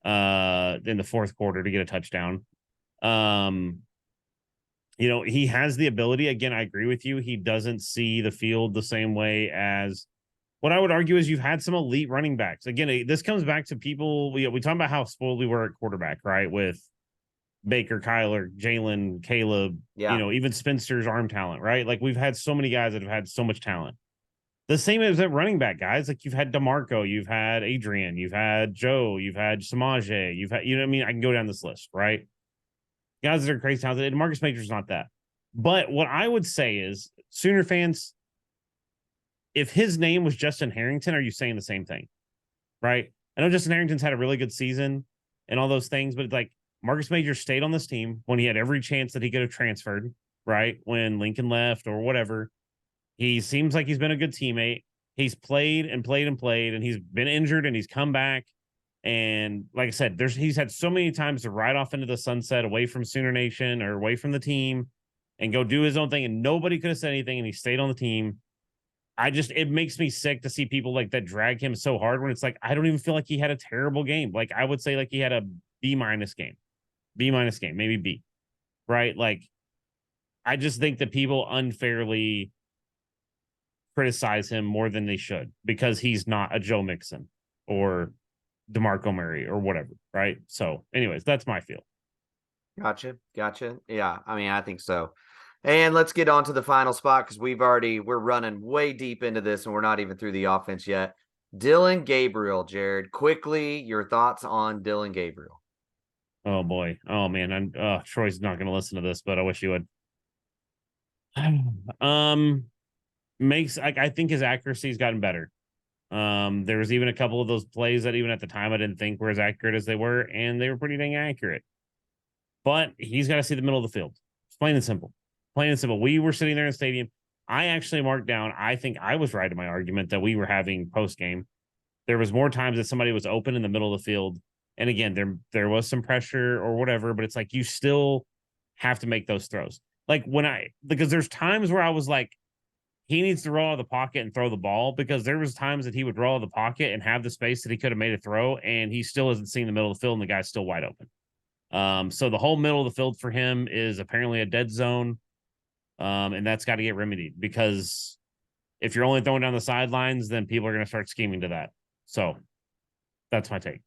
[SPEAKER 2] in the fourth quarter to get a touchdown. He has the ability. Again, I agree with you. He doesn't see the field the same way as, what I would argue is, you've had some elite running backs. Again, this comes back to people. We talk about how spoiled we were at quarterback, right? With Baker, Kyler, Jalen, Caleb,
[SPEAKER 1] Yeah.
[SPEAKER 2] even Spencer's arm talent, right? Like we've had so many guys that have had so much talent. The same as at running back, guys. Like you've had DeMarco, you've had Adrian, you've had Joe, you've had Samaje, you've had, what I mean? I can go down this list, right? Guys that are crazy talented. Marcus Major's not that. But what I would say is, Sooner fans, if his name was Justin Harrington, are you saying the same thing? Right? I know Justin Harrington's had a really good season and all those things, but like Marcus Major stayed on this team when he had every chance that he could have transferred, right? When Lincoln left or whatever. He seems like he's been a good teammate. He's played and played and played, and he's been injured and he's come back. And like I said, he's had so many times to ride off into the sunset away from Sooner Nation or away from the team and go do his own thing. And nobody could have said anything, and he stayed on the team. It makes me sick to see people like that drag him so hard when it's like, I don't even feel like he had a terrible game. Like I would say like he had a B minus game, maybe B, right? Like I just think that people unfairly criticize him more than they should because he's not a Joe Mixon or DeMarco Murray or whatever, right? So anyways, that's my feel.
[SPEAKER 1] Gotcha. Yeah, I mean, I think so. And let's get on to the final spot because we're running way deep into this and we're not even through the offense yet. Dillon Gabriel, Jared, quickly, your thoughts on Dillon Gabriel.
[SPEAKER 2] Oh boy. Oh man. Troy's not going to listen to this, but I wish he would. I think his accuracy's gotten better. There was even a couple of those plays that even at the time I didn't think were as accurate as they were, and they were pretty dang accurate. But he's got to see the middle of the field. It's plain and simple. Plain and simple. We were sitting there in the stadium. I actually marked down, I think I was right in my argument that we were having post game. There was more times that somebody was open in the middle of the field. And again, there was some pressure or whatever, but it's like you still have to make those throws. Like because there's times where I was like, he needs to roll out of the pocket and throw the ball because there was times that he would roll out of the pocket and have the space that he could have made a throw, and he still isn't seeing the middle of the field, and the guy's still wide open. So the whole middle of the field for him is apparently a dead zone, and that's got to get remedied because if you're only throwing down the sidelines, then people are going to start scheming to that. So that's my take.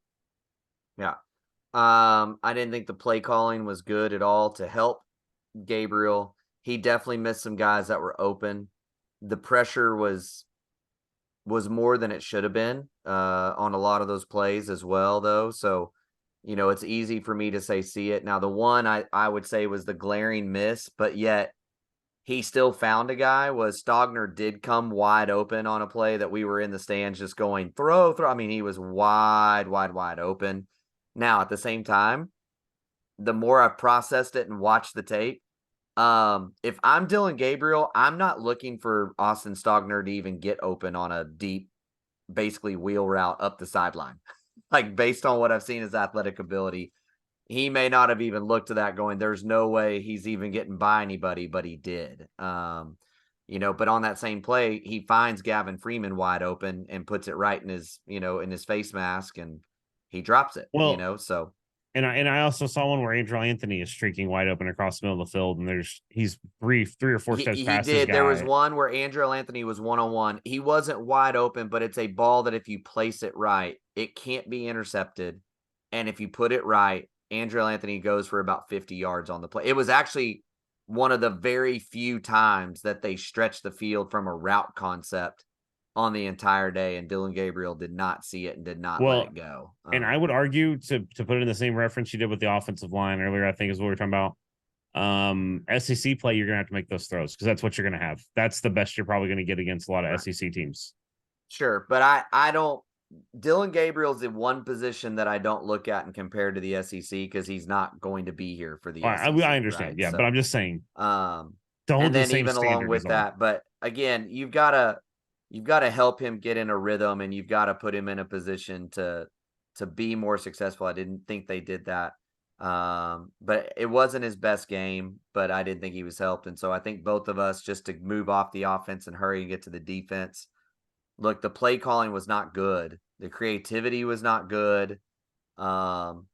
[SPEAKER 1] Yeah. I didn't think the play calling was good at all to help Gabriel. He definitely missed some guys that were open. The pressure was more than it should have been on a lot of those plays as well, though. So, it's easy for me to say see it. Now, the one I would say was the glaring miss, but yet he still found a guy was Stogner did come wide open on a play that we were in the stands just going throw. I mean, he was wide open. Now, at the same time, the more I've processed it and watched the tape, if I'm Dillon Gabriel, I'm not looking for Austin Stogner to even get open on a deep, basically wheel route up the sideline. Like based on what I've seen his athletic ability, he may not have even looked to that going, there's no way he's even getting by anybody, but he did. But on that same play, he finds Gavin Freeman wide open and puts it right in his, in his face mask and he drops it,
[SPEAKER 2] Well,
[SPEAKER 1] so.
[SPEAKER 2] And I also saw one where Andrew Anthony is streaking wide open across the middle of the field, and he's three or four steps
[SPEAKER 1] He
[SPEAKER 2] past his
[SPEAKER 1] did.
[SPEAKER 2] guy.
[SPEAKER 1] There was one where Andrew Anthony was one-on-one. He wasn't wide open, but it's a ball that if you place it right, it can't be intercepted. And if you put it right, Andrew Anthony goes for about 50 yards on the play. It was actually one of the very few times that they stretched the field from a route concept on the entire day, and Dillon Gabriel did not see it and did not let it go.
[SPEAKER 2] And I would argue to put it in the same reference you did with the offensive line earlier, I think is what we were talking about. SEC play, you're gonna have to make those throws because that's what you're gonna have. That's the best you're probably gonna get against a lot of SEC teams.
[SPEAKER 1] Sure, but I don't. Dillon Gabriel's in one position that I don't look at and compare to the SEC because he's not going to be here for the SEC.
[SPEAKER 2] I understand,
[SPEAKER 1] right?
[SPEAKER 2] Yeah, so, but I'm just saying.
[SPEAKER 1] And
[SPEAKER 2] the
[SPEAKER 1] then
[SPEAKER 2] same
[SPEAKER 1] even along with that, but again, you've got to help him get in a rhythm, and you've got to put him in a position to be more successful. I didn't think they did that. But it wasn't his best game, but I didn't think he was helped. And so I think both of us, just to move off the offense and hurry and get to the defense, look, the play calling was not good. The creativity was not good. Honestly,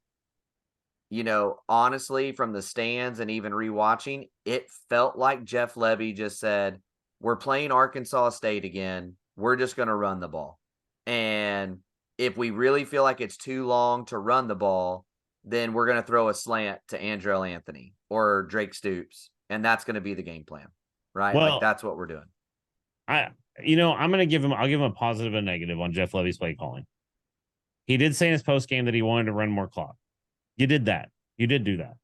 [SPEAKER 1] from the stands and even rewatching, it felt like Jeff Lebby just said, we're playing Arkansas State again. We're just going to run the ball. And if we really feel like it's too long to run the ball, then we're going to throw a slant to Andrell Anthony or Drake Stoops, and that's going to be the game plan, right? Like
[SPEAKER 2] Well,
[SPEAKER 1] that's what we're doing.
[SPEAKER 2] I'm gonna give him. I'll give him a positive and negative on Jeff Lebby's play calling. He did say in his post game that he wanted to run more clock. You did that. You did do that.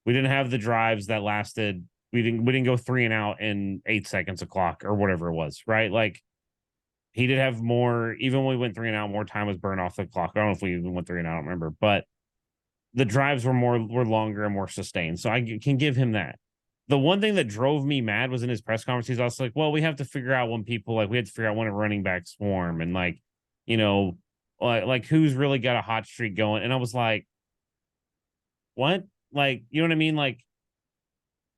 [SPEAKER 2] We didn't have the drives that lasted. We didn't go 3 and out in 8 seconds of clock or whatever it was, right? Like he did have more. Even when we went 3 and out, more time was burned off the clock. I don't know if we even went 3 and out. I don't remember, but the drives were longer and more sustained. So I can give him that. The one thing that drove me mad was in his press conference. He's also like, "Well, we have to figure out when people we have to figure out when a running back swarm and you know, like who's really got a hot streak going." And I was like, "What? Like, you know what I mean? Like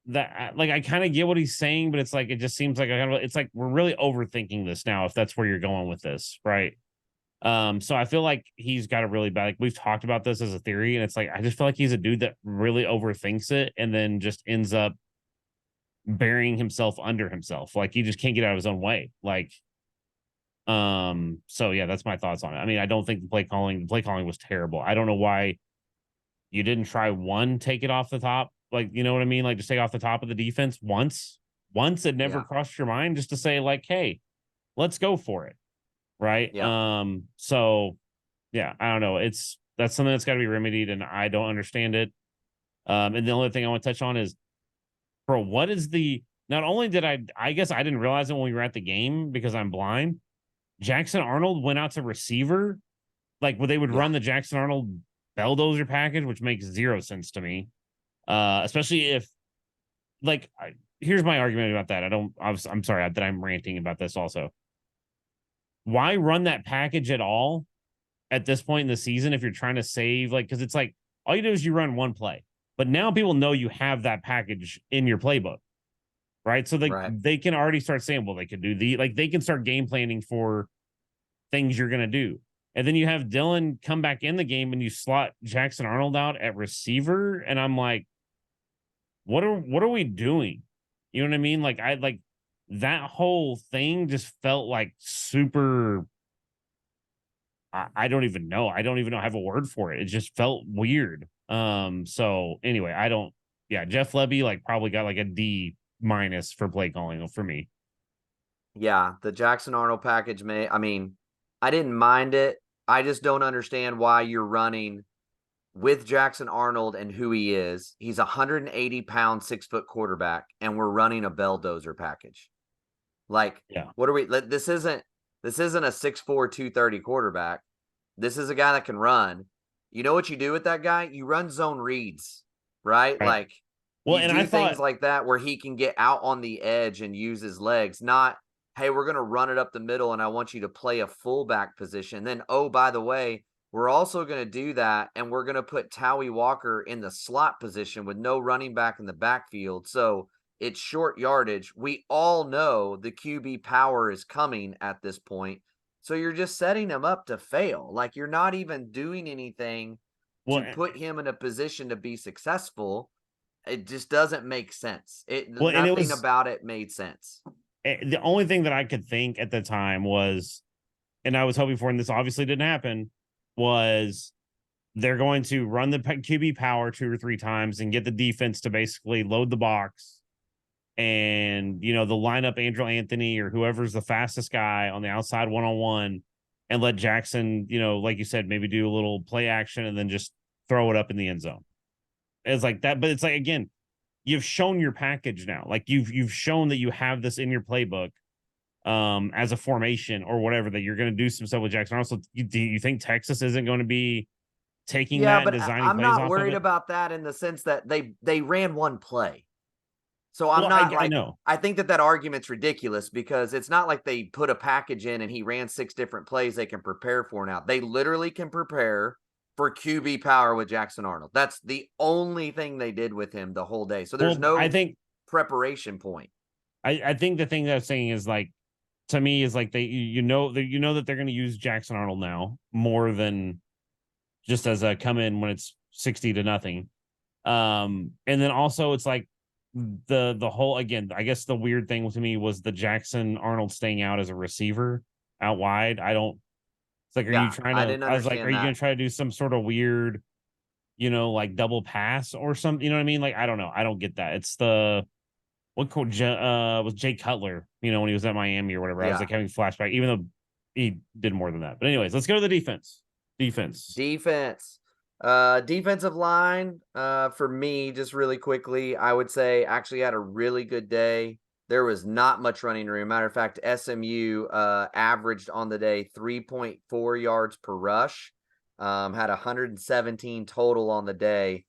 [SPEAKER 2] that? Like I kind of get what he's saying, but it's like it just seems like it's like we're really overthinking this now. If that's where you're going with this, right?" So I feel like he's got a really bad, like we've talked about this as a theory, and it's like I just feel like he's a dude that really overthinks it and then just ends up burying himself under himself. Like he just can't get out of his own way. So yeah, that's my thoughts on it. I mean, I don't think the play calling was terrible. I don't know why you didn't try one, take it off the top. Like, you know what I mean? Like just take off the top of the defense once. Once it never
[SPEAKER 1] Yeah.
[SPEAKER 2] crossed your mind just to say, like, hey, let's go for it. Right.
[SPEAKER 1] Yeah.
[SPEAKER 2] So yeah, I don't know. That's something that's got to be remedied, and I don't understand it. And the only thing I want to touch on is, bro, what is the? Not only did I guess I didn't realize it when we were at the game because I'm blind. Jackson Arnold went out to receiver, like where they would
[SPEAKER 1] Yeah.
[SPEAKER 2] run the Jackson Arnold belldozer package, which makes zero sense to me. Especially if, here's my argument about that. I'm sorry that I'm ranting about this also. Why run that package at all at this point in the season if you're trying to save, because it's like all you do is you run one play, but now people know you have that package in your playbook, right? So
[SPEAKER 1] Right.
[SPEAKER 2] they can already start saying, well, they could do they can start game planning for things you're gonna do. And then you have Dylan come back in the game and you slot Jackson Arnold out at receiver, and I'm like, what are we doing? You know what I mean? That whole thing just felt like super. I don't even know. I don't even know. I have a word for it. It just felt weird. So anyway, I don't. Yeah, Jeff Lebby probably got a D minus for play calling for me.
[SPEAKER 1] Yeah. The Jackson Arnold package I didn't mind it. I just don't understand why you're running with Jackson Arnold and who he is. He's a 180-pound, 6-foot quarterback, and we're running a belldozer package.
[SPEAKER 2] Yeah,
[SPEAKER 1] what are we? This isn't a 6'4", 230 quarterback. This is a guy that can run. You know what you do with that guy? You run zone reads, right?
[SPEAKER 2] right. Well,
[SPEAKER 1] You
[SPEAKER 2] and I
[SPEAKER 1] do things
[SPEAKER 2] thought,
[SPEAKER 1] like that where he can get out on the edge and use his legs, not, hey, we're going to run it up the middle and I want you to play a fullback position. Then, oh, by the way, we're also going to do that and we're going to put Towie Walker in the slot position with no running back in the backfield. So it's short yardage. We all know the QB power is coming at this point. So you're just setting him up to fail. You're not even doing anything
[SPEAKER 2] well,
[SPEAKER 1] to put him in a position to be successful. It just doesn't make sense.
[SPEAKER 2] and it
[SPEAKER 1] Nothing
[SPEAKER 2] was
[SPEAKER 1] about it made sense.
[SPEAKER 2] the only thing that I could think at the time was, and I was hoping for, and this obviously didn't happen, was they're going to run the QB power 2 or 3 times and get the defense to basically load the box. And, they'll line up Andrew Anthony or whoever's the fastest guy on the outside one-on-one and let Jackson, like you said, maybe do a little play action and then just throw it up in the end zone. It's like that. But it's again, you've shown your package now. You've shown that you have this in your playbook as a formation or whatever, that you're going to do some stuff with Jackson. Also, do you think Texas isn't going to be taking
[SPEAKER 1] Yeah,
[SPEAKER 2] that and
[SPEAKER 1] but
[SPEAKER 2] designing
[SPEAKER 1] I'm
[SPEAKER 2] plays
[SPEAKER 1] not
[SPEAKER 2] off of
[SPEAKER 1] worried
[SPEAKER 2] it?
[SPEAKER 1] about that in the sense that they ran one play. So I'm
[SPEAKER 2] Well,
[SPEAKER 1] not
[SPEAKER 2] I know.
[SPEAKER 1] I think that argument's ridiculous because it's not like they put a package in and he ran 6 different plays they can prepare for now. They literally can prepare for QB power with Jackson Arnold. That's the only thing they did with him the whole day. So there's
[SPEAKER 2] Well, I
[SPEAKER 1] no
[SPEAKER 2] think
[SPEAKER 1] preparation point.
[SPEAKER 2] I think the thing that I'm saying is to me is they that they're going to use Jackson Arnold now more than just as a come in when it's 60-0. And then also it's the whole, again, I guess the weird thing to me was the Jackson Arnold staying out as a receiver out wide. I don't. It's are you
[SPEAKER 1] Yeah,
[SPEAKER 2] trying
[SPEAKER 1] I
[SPEAKER 2] to?
[SPEAKER 1] didn't
[SPEAKER 2] I was like, are
[SPEAKER 1] understand
[SPEAKER 2] you going
[SPEAKER 1] that.
[SPEAKER 2] to try to do some sort of weird like double pass or something. You know what I mean? Like, I don't know. I don't get that. It's the what was Jay Cutler, when he was at Miami or whatever. I was
[SPEAKER 1] Yeah.
[SPEAKER 2] like having flashback, even though he did more than that. But anyways, let's go to the defense.
[SPEAKER 1] Defense. Defensive line, for me, just really quickly, I would say actually had a really good day. There was not much running room. Matter of fact, SMU averaged on the day 3.4 yards per rush, had 117 total on the day.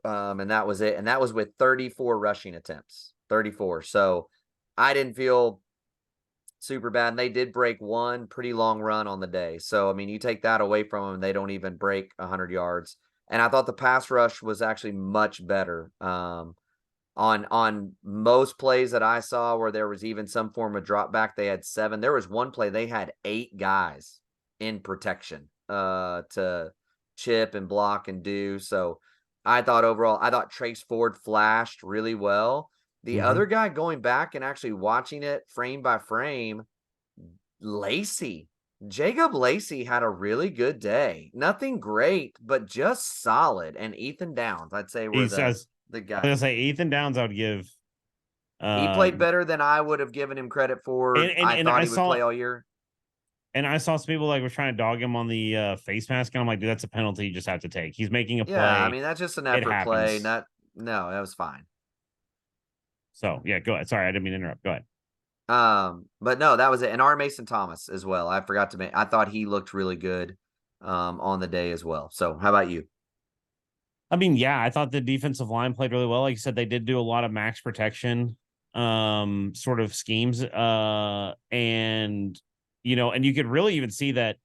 [SPEAKER 1] And that was it. And that was with 34 rushing attempts. 34. So I didn't feel super bad. And they did break one pretty long run on the day. So, I mean, you take that away from them, they don't even break 100 yards. And I thought the pass rush was actually much better. On most plays that I saw where there was even some form of drop back, they had 7. There was one play they had 8 guys in protection to chip and block and do. So I thought Trace Ford flashed really well. The other guy, going back and actually watching it frame by frame, Jacob Lacey had a really good day. Nothing great, but just solid. And Ethan Downs, I'd say, were
[SPEAKER 2] He says,
[SPEAKER 1] the
[SPEAKER 2] I'm
[SPEAKER 1] guy.
[SPEAKER 2] gonna say Ethan Downs. I would give.
[SPEAKER 1] He played better than I would have given him credit for. I
[SPEAKER 2] And
[SPEAKER 1] thought
[SPEAKER 2] I
[SPEAKER 1] he would play
[SPEAKER 2] saw
[SPEAKER 1] all year.
[SPEAKER 2] some people like were trying to dog him on the face mask, and I'm like, dude, that's a penalty you just have to take. He's making a
[SPEAKER 1] Yeah, I
[SPEAKER 2] play.
[SPEAKER 1] mean, that's just an
[SPEAKER 2] It
[SPEAKER 1] effort play.
[SPEAKER 2] happens.
[SPEAKER 1] No, that was fine.
[SPEAKER 2] So yeah, go ahead. Sorry, I didn't mean to interrupt. Go ahead.
[SPEAKER 1] But no, that was it. And R. Mason Thomas as well. I forgot to I thought he looked really good on the day as well. So how about you?
[SPEAKER 2] I mean, yeah, I thought the defensive line played really well. Like you said, they did do a lot of max protection sort of schemes. And and you could really even see that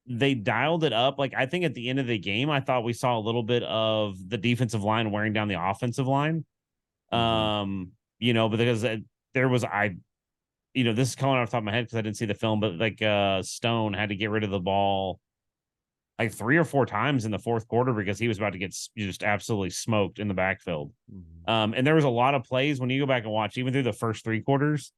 [SPEAKER 2] they dialed it up. Like, I think at the end of the game, I thought we saw a little bit of the defensive line wearing down the offensive line.
[SPEAKER 1] Mm-hmm.
[SPEAKER 2] Because there was this is coming off the top of my head because I didn't see the film, but like Stone had to get rid of the ball like 3 or 4 times in the fourth quarter because he was about to get just absolutely smoked in the backfield.
[SPEAKER 1] Mm-hmm.
[SPEAKER 2] And there was a lot of plays when you go back and watch, even through the first 3 quarters,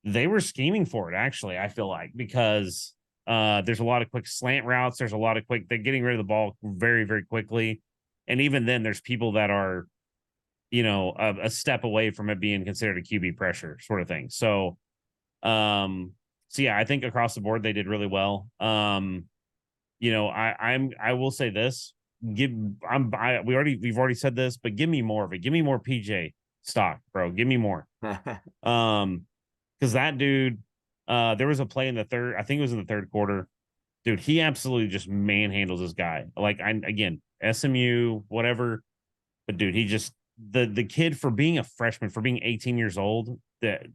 [SPEAKER 2] they were scheming for it. Actually, I feel like because there's a lot of quick slant routes. There's a lot of they're getting rid of the ball very, very quickly. And even then, there's people that are, a step away from it being considered a QB pressure sort of thing. So yeah, I think across the board they did really well. I will say this. We've already said this, but give me more of it. Give me more PJ stock, bro. Give me more. Because that dude, there was a play in the third, I think it was in the third quarter. Dude, he absolutely just manhandles this guy. Like, again, SMU, whatever. But dude, he just the kid, for being a freshman, for being 18 years old, the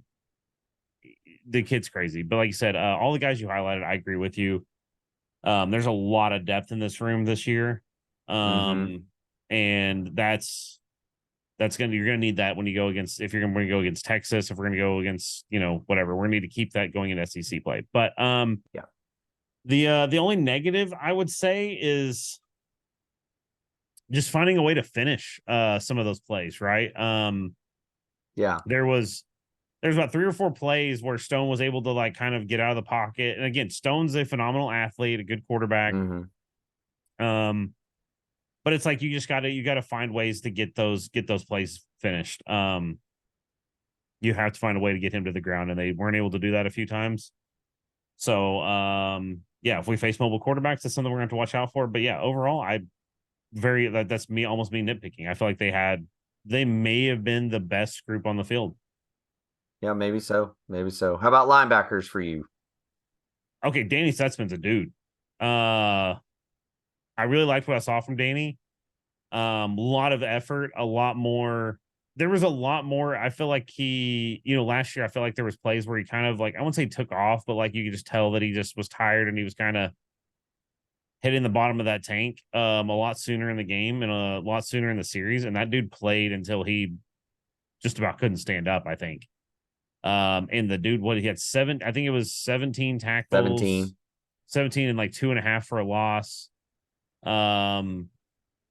[SPEAKER 2] kid's crazy. But like you said, all the guys you highlighted, I agree with you. There's a lot of depth in this room this year.
[SPEAKER 1] Mm-hmm.
[SPEAKER 2] And you're gonna need that when you go against, if you're gonna go against Texas, if we're gonna go against, whatever, we're gonna need to keep that going in SEC play. But
[SPEAKER 1] Yeah.
[SPEAKER 2] the only negative I would say is just finding a way to finish some of those plays, right?
[SPEAKER 1] Yeah.
[SPEAKER 2] There's about 3 or 4 plays where Stone was able to like kind of get out of the pocket. And again, Stone's a phenomenal athlete, a good quarterback.
[SPEAKER 1] Mm-hmm.
[SPEAKER 2] But it's like you gotta find ways to get those plays finished. You have to find a way to get him to the ground, and they weren't able to do that a few times. So yeah, if we face mobile quarterbacks, that's something we're going to have to watch out for. But yeah, overall, that's me almost me nitpicking. I feel like they may have been the best group on the field.
[SPEAKER 1] Yeah, maybe so. Maybe so. How about linebackers for you?
[SPEAKER 2] Okay, Danny Stutzman's a dude. I really liked what I saw from Danny. A lot of effort, a lot more. There was a lot more. I feel like last year, I feel like there was plays where he kind of like, I wouldn't say took off, but like you could just tell that he just was tired and he was kind of hitting the bottom of that tank a lot sooner in the game and a lot sooner in the series. And that dude played until he just about couldn't stand up, I think. And the dude, he had I think it was 17 tackles, 17 and like 2.5 for a loss.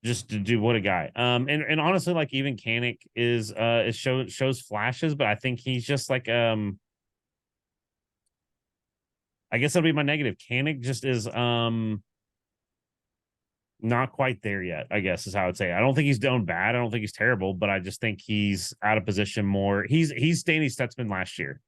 [SPEAKER 2] Just to do, what a guy. And honestly, like, even Kanik shows flashes, but I think he's just like I guess that'll be my negative. Kanik just is Not quite there yet, I guess is how I'd say. I don't think he's done bad. I don't think he's terrible, but I just think he's out of position more. He's Danny Stutzman last year,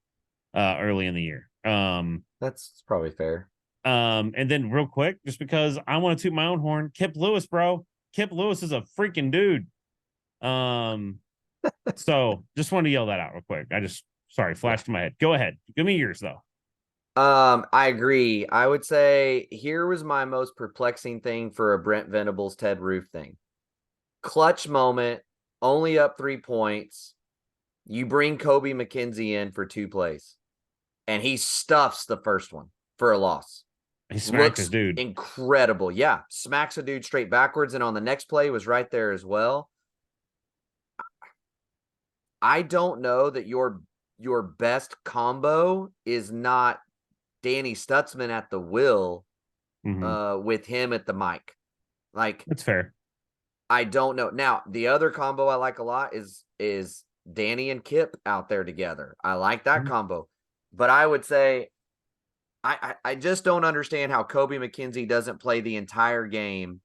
[SPEAKER 2] early in the year.
[SPEAKER 1] That's probably fair.
[SPEAKER 2] And then real quick, just because I want to toot my own horn, Kip Lewis, bro. Kip Lewis is a freaking dude. So just wanted to yell that out real quick. Sorry,
[SPEAKER 1] Yeah.
[SPEAKER 2] flashed in my head. Go ahead. Give me yours though.
[SPEAKER 1] I agree. I would say here was my most perplexing thing for a Brent Venables Ted Roof thing. Clutch moment, only up 3 points. You bring Kobe McKenzie in for 2 plays, and he stuffs the first one for a loss.
[SPEAKER 2] He smacked his
[SPEAKER 1] Looks
[SPEAKER 2] dude.
[SPEAKER 1] incredible. Yeah, smacks a dude straight backwards, and on the next play was right there as well. I don't know that your best combo is not Danny Stutzman at the wheel with him at the mic. Like,
[SPEAKER 2] That's fair.
[SPEAKER 1] I don't know. Now, the other combo I like a lot is Danny and Kip out there together. I like that combo. But I would say I just don't understand how Kobe McKenzie doesn't play the entire game.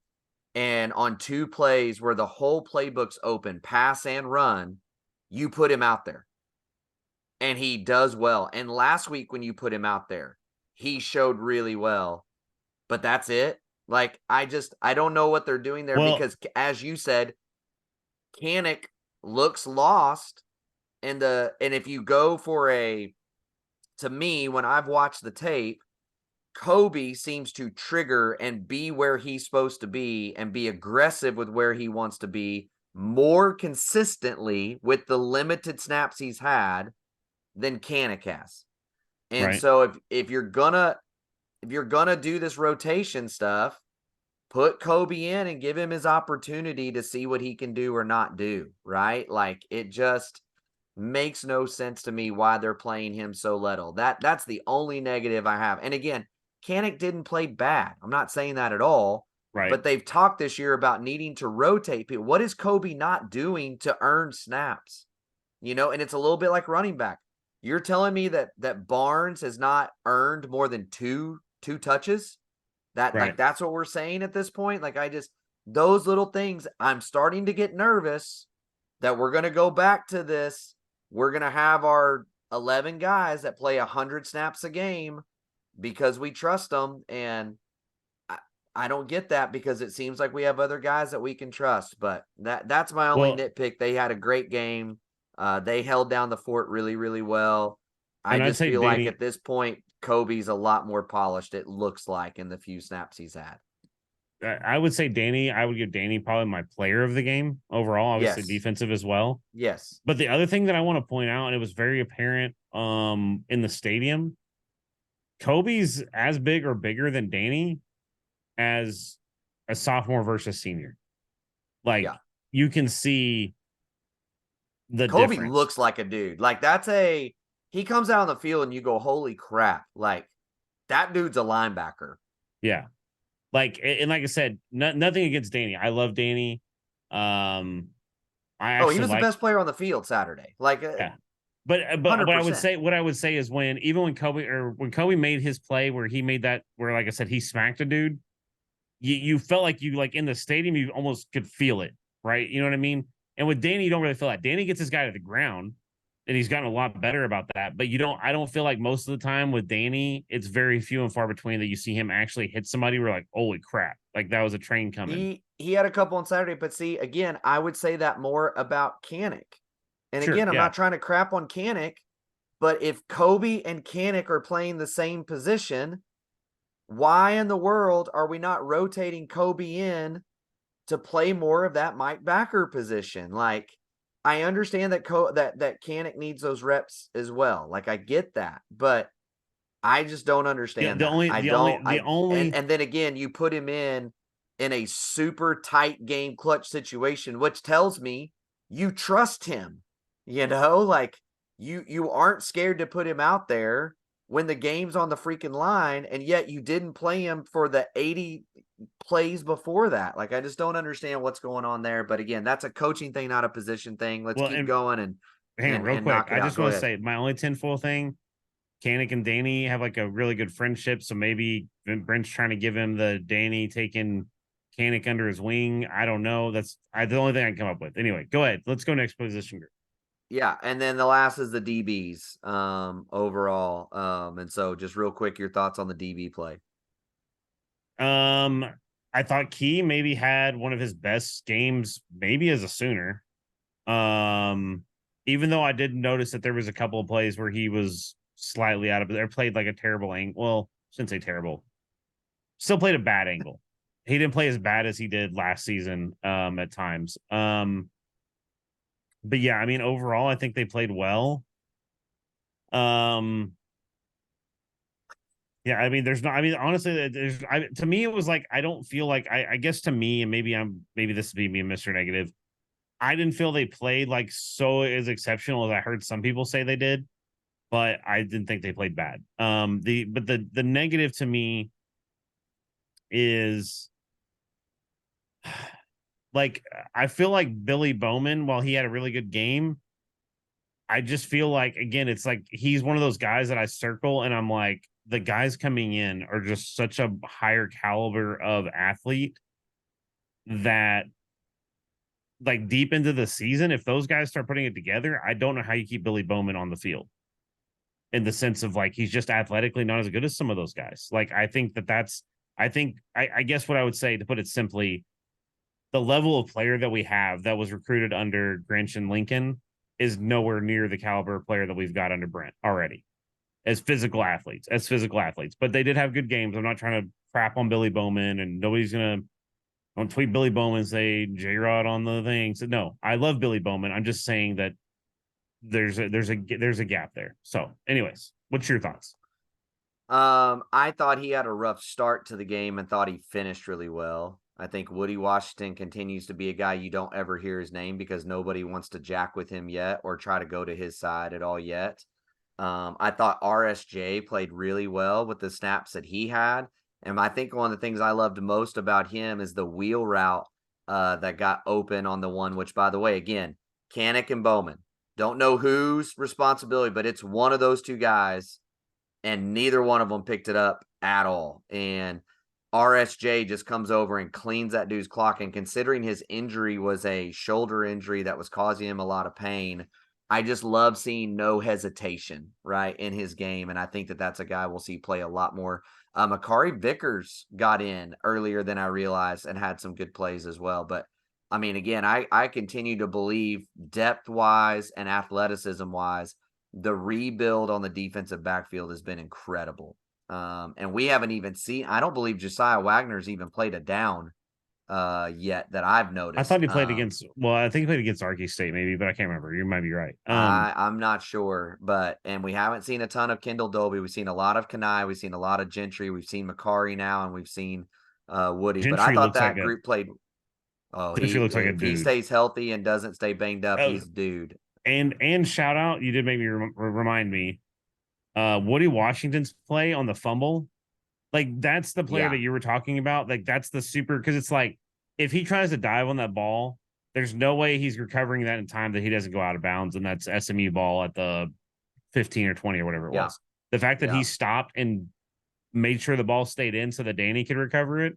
[SPEAKER 1] And on 2 plays where the whole playbook's open, pass and run, you put him out there. And he does well. And last week when you put him out there, he showed really well. But that's it. Like, I don't know what they're doing there because, as you said, Kanik looks lost. And if you go for to me, when I've watched the tape, Kobe seems to trigger and be where he's supposed to be and be aggressive with where he wants to be more consistently with the limited snaps he's had than Kanik has. And so if you're gonna do this rotation stuff, put Kobe in and give him his opportunity to see what he can do or not do, right? Like, it just makes no sense to me why they're playing him so little. That's the only negative I have. And again, Kanik didn't play bad. I'm not saying that at all.
[SPEAKER 2] Right.
[SPEAKER 1] But they've talked this year about needing to rotate people. What is Kobe not doing to earn snaps? And it's a little bit like running back. You're telling me that Barnes has not earned more than two touches? Like, that's what we're saying at this point? Like, those little things, I'm starting to get nervous that we're going to go back to this. We're going to have our 11 guys that play 100 snaps a game because we trust them. And I don't get that because it seems like we have other guys that we can trust. But that's my only nitpick. They had a great game. They held down the fort really, really well. I just feel like at this point, Kobe's a lot more polished, it looks like, in the few snaps he's had.
[SPEAKER 2] I would say I would give Danny probably my player of the game overall, obviously defensive as well.
[SPEAKER 1] Yes.
[SPEAKER 2] But the other thing that I want to point out, and it was very apparent in the stadium, Kobe's as big or bigger than Danny as a sophomore versus senior. Like, you can see the
[SPEAKER 1] Kobe
[SPEAKER 2] difference.
[SPEAKER 1] Looks like a dude. Like, he comes out on the field and you go, holy crap. Like, that dude's a linebacker.
[SPEAKER 2] Yeah. Like, and like I said, nothing against Danny. I love Danny. He
[SPEAKER 1] was the best player on the field Saturday. Like,
[SPEAKER 2] yeah. But what I would say is when Kobe made his play where he made that, where, like I said, he smacked a dude, you felt like in the stadium, you almost could feel it, right? You know what I mean? And with Danny, you don't really feel that. Danny gets this guy to the ground, and he's gotten a lot better about that. But I don't feel like most of the time with Danny, it's very few and far between that you see him actually hit somebody. We're like, holy crap. Like, that was a train coming.
[SPEAKER 1] He had a couple on Saturday, but see, again, I would say that more about Kanik. And again, I'm not trying to crap on Kanik, but if Kobe and Kanik are playing the same position, why in the world are we not rotating Kobe in to play more of that Mike backer position? Like, I understand that that Kanik needs those reps as well. Like, I get that, but I just don't understand that. And then again, you put him in a super tight game clutch situation, which tells me you trust him. Like, you aren't scared to put him out there when the game's on the freaking line, and yet you didn't play him for the 80 plays before that. Like, I just don't understand what's going on there. But again, that's a coaching thing, not a position thing. Let's keep going and
[SPEAKER 2] hang on real quick. I just want to say my only tinfoil thing. Kanik and Danny have like a really good friendship, so maybe Brent's trying to give him the Danny taking mechanic under his wing. I don't know. That's the only thing I can come up with. Anyway, go ahead. Let's go next position group.
[SPEAKER 1] Yeah, and then the last is the DBs overall. And so just real quick, your thoughts on the DB play.
[SPEAKER 2] I thought Key maybe had one of his best games, maybe as a Sooner. Even though I did notice that there was a couple of plays where he was slightly out of there, played like a terrible angle. Well, shouldn't say terrible. Still played a bad angle. He didn't play as bad as he did last season at times. But yeah, I mean, overall, I think they played well. Yeah, I mean, there's not. I mean, honestly, to me, it was like I don't feel like I guess to me, and maybe this would be me, Mr. Negative. I didn't feel they played like so as exceptional as I heard some people say they did, but I didn't think they played bad. The negative to me is like I feel like Billy Bowman, while he had a really good game, I just feel like again, it's like he's one of those guys that I circle and I'm like, the guys coming in are just such a higher caliber of athlete that like deep into the season, if those guys start putting it together, I don't know how you keep Billy Bowman on the field in the sense of like he's just athletically not as good as some of those guys. Like I think I guess what I would say to put it simply, the level of player that we have that was recruited under Grinch and Lincoln is nowhere near the caliber of player that we've got under Brent already as physical athletes. But they did have good games. I'm not trying to crap on Billy Bowman, and nobody's gonna don't tweet Billy Bowman and say J Rod on the thing. So no, I love Billy Bowman. I'm just saying that there's a gap there. So, anyways, what's your thoughts?
[SPEAKER 1] I thought he had a rough start to the game and thought he finished really well. I think Woody Washington continues to be a guy you don't ever hear his name because nobody wants to jack with him yet or try to go to his side at all yet. I thought RSJ played really well with the snaps that he had. And I think one of the things I loved most about him is the wheel route that got open on the one, which, by the way, again, Canick and Bowman. Don't know whose responsibility, but it's one of those two guys, and neither one of them picked it up at all. And RSJ just comes over and cleans that dude's clock. And considering his injury was a shoulder injury that was causing him a lot of pain, I just love seeing no hesitation, right, in his game. And I think that that's a guy we'll see play a lot more. Makari Vickers got in earlier than I realized and had some good plays as well. But, I mean, again, I continue to believe depth-wise and athleticism-wise, the rebuild on the defensive backfield has been incredible. And we haven't even seen, I don't believe Josiah Wagner's even played a down yet that I've noticed.
[SPEAKER 2] I thought he played against, I think he played against Arky State maybe, but I can't remember. You might be right.
[SPEAKER 1] I'm not sure, and we haven't seen a ton of Kendall Dolby. We've seen a lot of Kanai. We've seen a lot of Gentry. We've seen Makari now, and we've seen Woody.
[SPEAKER 2] Gentry
[SPEAKER 1] but I thought that
[SPEAKER 2] like
[SPEAKER 1] group played. Oh,
[SPEAKER 2] Gentry looks like a
[SPEAKER 1] if
[SPEAKER 2] dude.
[SPEAKER 1] he stays healthy and doesn't stay banged up, he's a dude.
[SPEAKER 2] And shout out, you did make me remind me. Woody Washington's play on the fumble, like that's the player that you were talking about. Like that's the super, because it's like if he tries to dive on that ball, there's no way he's recovering that in time that he doesn't go out of bounds, and that's SMU ball at the 15 or 20 or whatever it was. The fact that he stopped and made sure the ball stayed in so that Danny could recover it.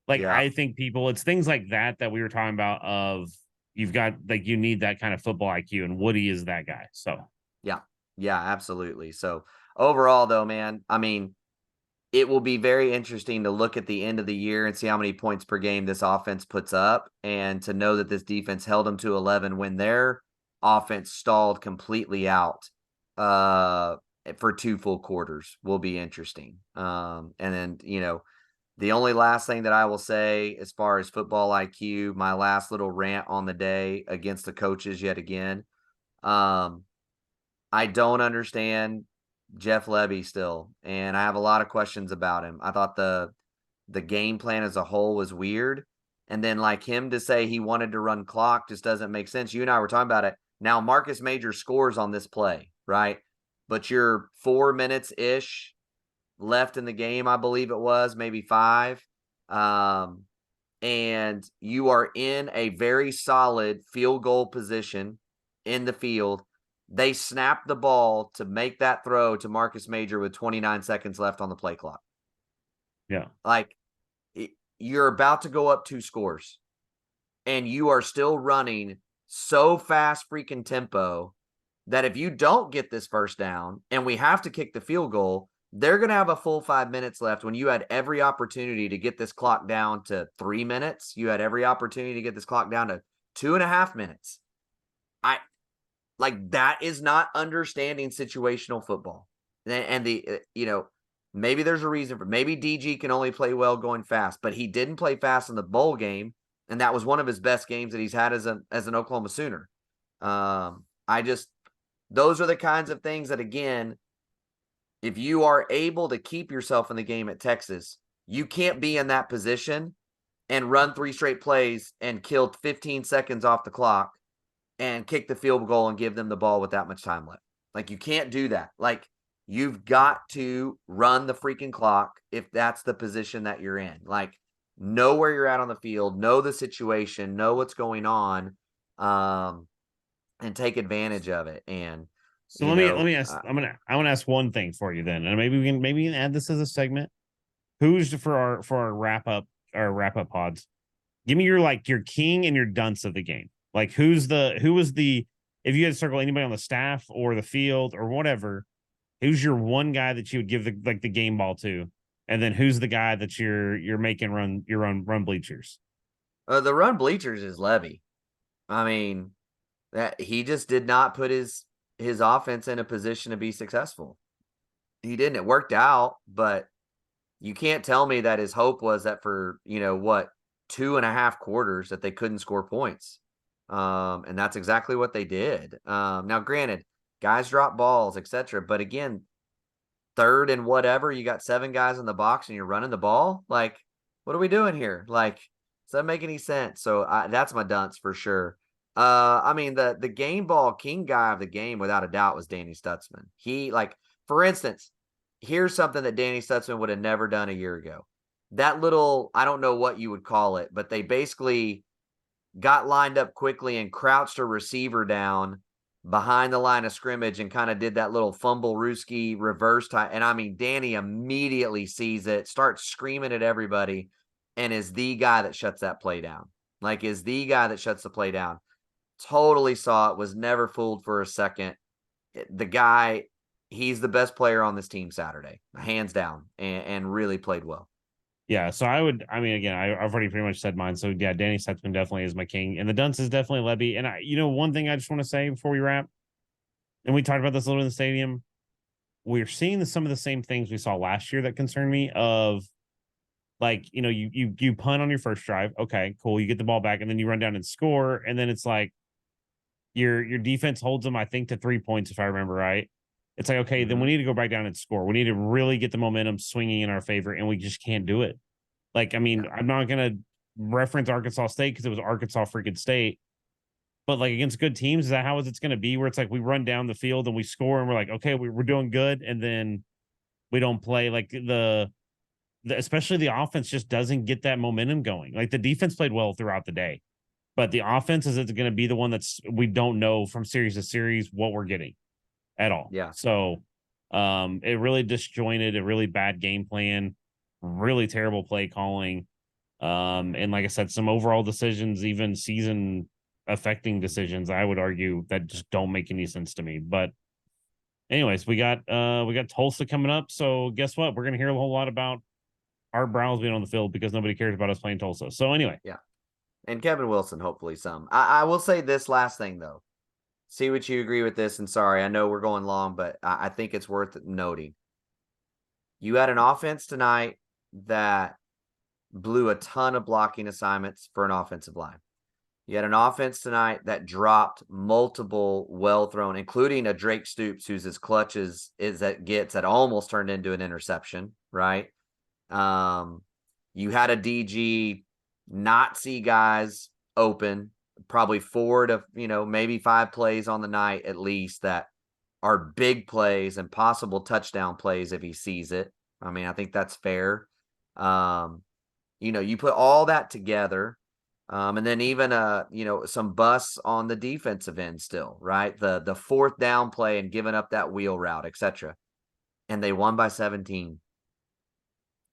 [SPEAKER 2] Like I think it's things like that we were talking about of you've got like you need that kind of football IQ, and Woody is that guy. So
[SPEAKER 1] yeah, absolutely. So overall though, man, I mean, it will be very interesting to look at the end of the year and see how many points per game this offense puts up, and to know that this defense held them to 11 when their offense stalled completely out for 2 full quarters will be interesting. And then, the only last thing that I will say as far as football IQ, my last little rant on the day against the coaches yet again. I don't understand Jeff Lebby still, and I have a lot of questions about him. I thought the game plan as a whole was weird, and then like him to say he wanted to run clock just doesn't make sense. You and I were talking about it. Now Marcus Major scores on this play, right? But you're 4 minutes ish left in the game, I believe it was, maybe 5. And you are in a very solid field goal position in the field. They snapped the ball to make that throw to Marcus Major with 29 seconds left on the play clock.
[SPEAKER 2] Yeah.
[SPEAKER 1] Like, you're about to go up 2 scores and you are still running so fast freaking tempo that if you don't get this first down and we have to kick the field goal, they're going to have a full 5 minutes left when you had every opportunity to get this clock down to 3 minutes. You had every opportunity to get this clock down to 2.5 minutes. That is not understanding situational football. And maybe there's a reason for, maybe DG can only play well going fast, but he didn't play fast in the bowl game. And that was one of his best games that he's had as an Oklahoma Sooner. Those are the kinds of things that, again, if you are able to keep yourself in the game at Texas, you can't be in that position and run 3 straight plays and kill 15 seconds off the clock and kick the field goal and give them the ball with that much time left. Like, you can't do that. Like, you've got to run the freaking clock if that's the position that you're in. Like, know where you're at on the field, know the situation, know what's going on, and take advantage of it. And
[SPEAKER 2] so let me ask. I want to ask one thing for you then, and maybe we can add this as a segment. Who's for our wrap up pods? Give me your king and your dunce of the game. Like, who was the, if you had to circle anybody on the staff or the field or whatever, who's your one guy that you would give the game ball to, and then who's the guy that you're making run bleachers?
[SPEAKER 1] The run bleachers is Lebby. I mean, that he just did not put his offense in a position to be successful. He didn't. It worked out, but you can't tell me that his hope was that for 2.5 quarters that they couldn't score points. And that's exactly what they did. Now, granted, guys drop balls, etc. But again, 3rd and whatever, you got 7 guys in the box and you're running the ball. Like, what are we doing here? Like, does that make any sense? So that's my dunce for sure. I mean, the game ball king guy of the game, without a doubt, was Danny Stutzman. He, for instance, here's something that Danny Stutzman would have never done a year ago. That little, I don't know what you would call it, but they basically got lined up quickly and crouched a receiver down behind the line of scrimmage and kind of did that little fumble Ruski reverse type. And I mean, Danny immediately sees it, starts screaming at everybody, and is the guy that shuts that play down. Is the guy that shuts the play down. Totally saw it, was never fooled for a second. The guy, he's the best player on this team Saturday, hands down, and really played well.
[SPEAKER 2] Yeah, so I've already pretty much said mine. So yeah, Danny Stutzman definitely is my king, and the dunce is definitely Lebby. And one thing I just want to say before we wrap, and we talked about this a little in the stadium, we're seeing some of the same things we saw last year that concern me. Of you punt on your first drive, okay, cool, you get the ball back, and then you run down and score, and then it's like your defense holds them, I think, to 3 points if I remember right. It's like, okay, then we need to go back down and score. We need to really get the momentum swinging in our favor, and we just can't do it. I'm not going to reference Arkansas State because it was Arkansas freaking State. But, against good teams, is that how it's going to be? Where it's like we run down the field and we score and we're like, okay, we're doing good. And then we don't play. Especially the offense just doesn't get that momentum going. The defense played well throughout the day. But the offense is going to be the one we don't know from series to series what we're getting at all.
[SPEAKER 1] Yeah.
[SPEAKER 2] So it really disjointed, a really bad game plan, really terrible play calling. And like I said, some overall decisions, even season affecting decisions, I would argue, that just don't make any sense to me. But anyways, we got Tulsa coming up. So guess what? We're going to hear a whole lot about Art Browns being on the field because nobody cares about us playing Tulsa. So anyway.
[SPEAKER 1] Yeah. And Kevin Wilson, hopefully some. I will say this last thing, though. See what you agree with this. And sorry, I know we're going long, but I think it's worth noting. You had an offense tonight that blew a ton of blocking assignments for an offensive line. You had an offense tonight that dropped multiple well-thrown, including a Drake Stoops, who's as clutch as that almost turned into an interception, right? You had a DG not see guys open, probably 4 to maybe 5 plays on the night at least that are big plays and possible touchdown plays if he sees it. I mean, I think that's fair. You put all that together, and then even some busts on the defensive end still, right? The 4th down play and giving up that wheel route, etc. And they won by 17.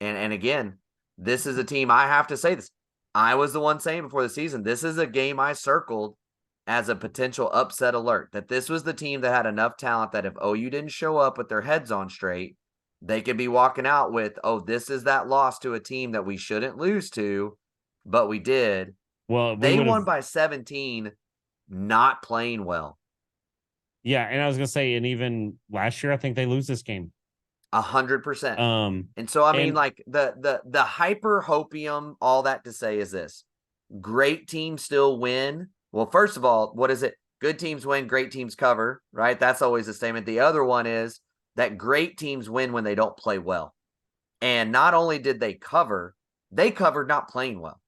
[SPEAKER 1] And again, This is a team, I have to say this. I was the one saying before the season, this is a game I circled as a potential upset alert, that this was the team that had enough talent that if OU didn't show up with their heads on straight, they could be walking out with, oh, this is that loss to a team that we shouldn't lose to, but we did.
[SPEAKER 2] Well,
[SPEAKER 1] They won by 17, not playing well.
[SPEAKER 2] Yeah, and I was gonna say, and even last year, I think they lose this game.
[SPEAKER 1] 100%. And so I mean,
[SPEAKER 2] and
[SPEAKER 1] like the hyper hopium, all that to say is this: great teams still win. Well, first of all, what is it? Good teams win, great teams cover, right? That's always the statement. The other one is that great teams win when they don't play well. And not only did they covered not playing well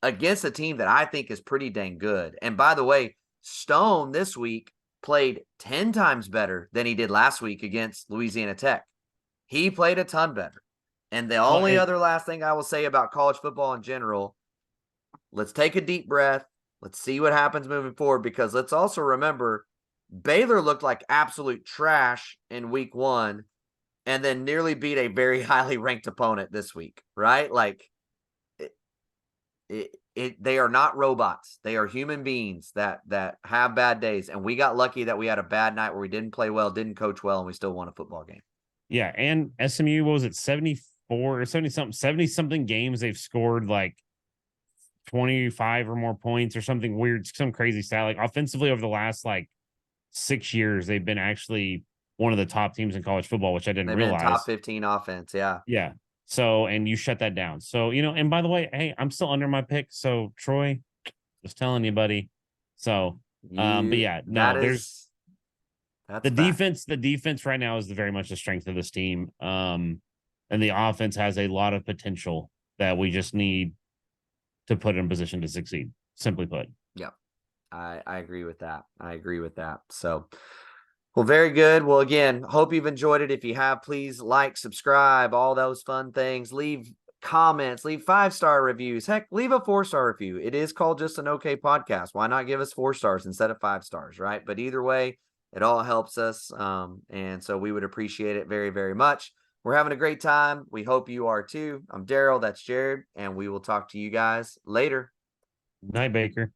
[SPEAKER 1] against a team that I think is pretty dang good. And by the way, Stone this week played 10 times better than he did last week against Louisiana Tech. He played a ton better. And the only other last thing I will say about college football in general, let's take a deep breath. Let's see what happens moving forward, because let's also remember Baylor looked like absolute trash in week 1 and then nearly beat a very highly ranked opponent this week, right? Like they are not robots. They are human beings that have bad days. And we got lucky that we had a bad night where we didn't play well, didn't coach well, and we still won a football game.
[SPEAKER 2] Yeah, and SMU, what was it, 74 or 70 something games they've scored like 25 or more points or something weird, some crazy stat. Like offensively over the last like 6 years, they've been actually one of the top teams in college football, which I didn't realize.
[SPEAKER 1] Top 15 offense, yeah.
[SPEAKER 2] Yeah. So, and you shut that down. So, and by the way, hey, I'm still under my pick. So, Troy, just telling you, buddy. So, but yeah, no, there's the defense. The defense right now is very much the strength of this team. And the offense has a lot of potential that we just need to put in position to succeed. Simply put.
[SPEAKER 1] Yeah, I agree with that. So, well, very good. Well, again, hope you've enjoyed it. If you have, please like, subscribe, all those fun things. Leave comments, leave 5-star reviews. Heck, leave a 4-star review. It is called Just an Okay Podcast. Why not give us 4 stars instead of 5 stars, right? But either way, it all helps us. And so we would appreciate it very, very much. We're having a great time. We hope you are too. I'm Daryl. That's Jared. And we will talk to you guys later.
[SPEAKER 2] Night, Baker.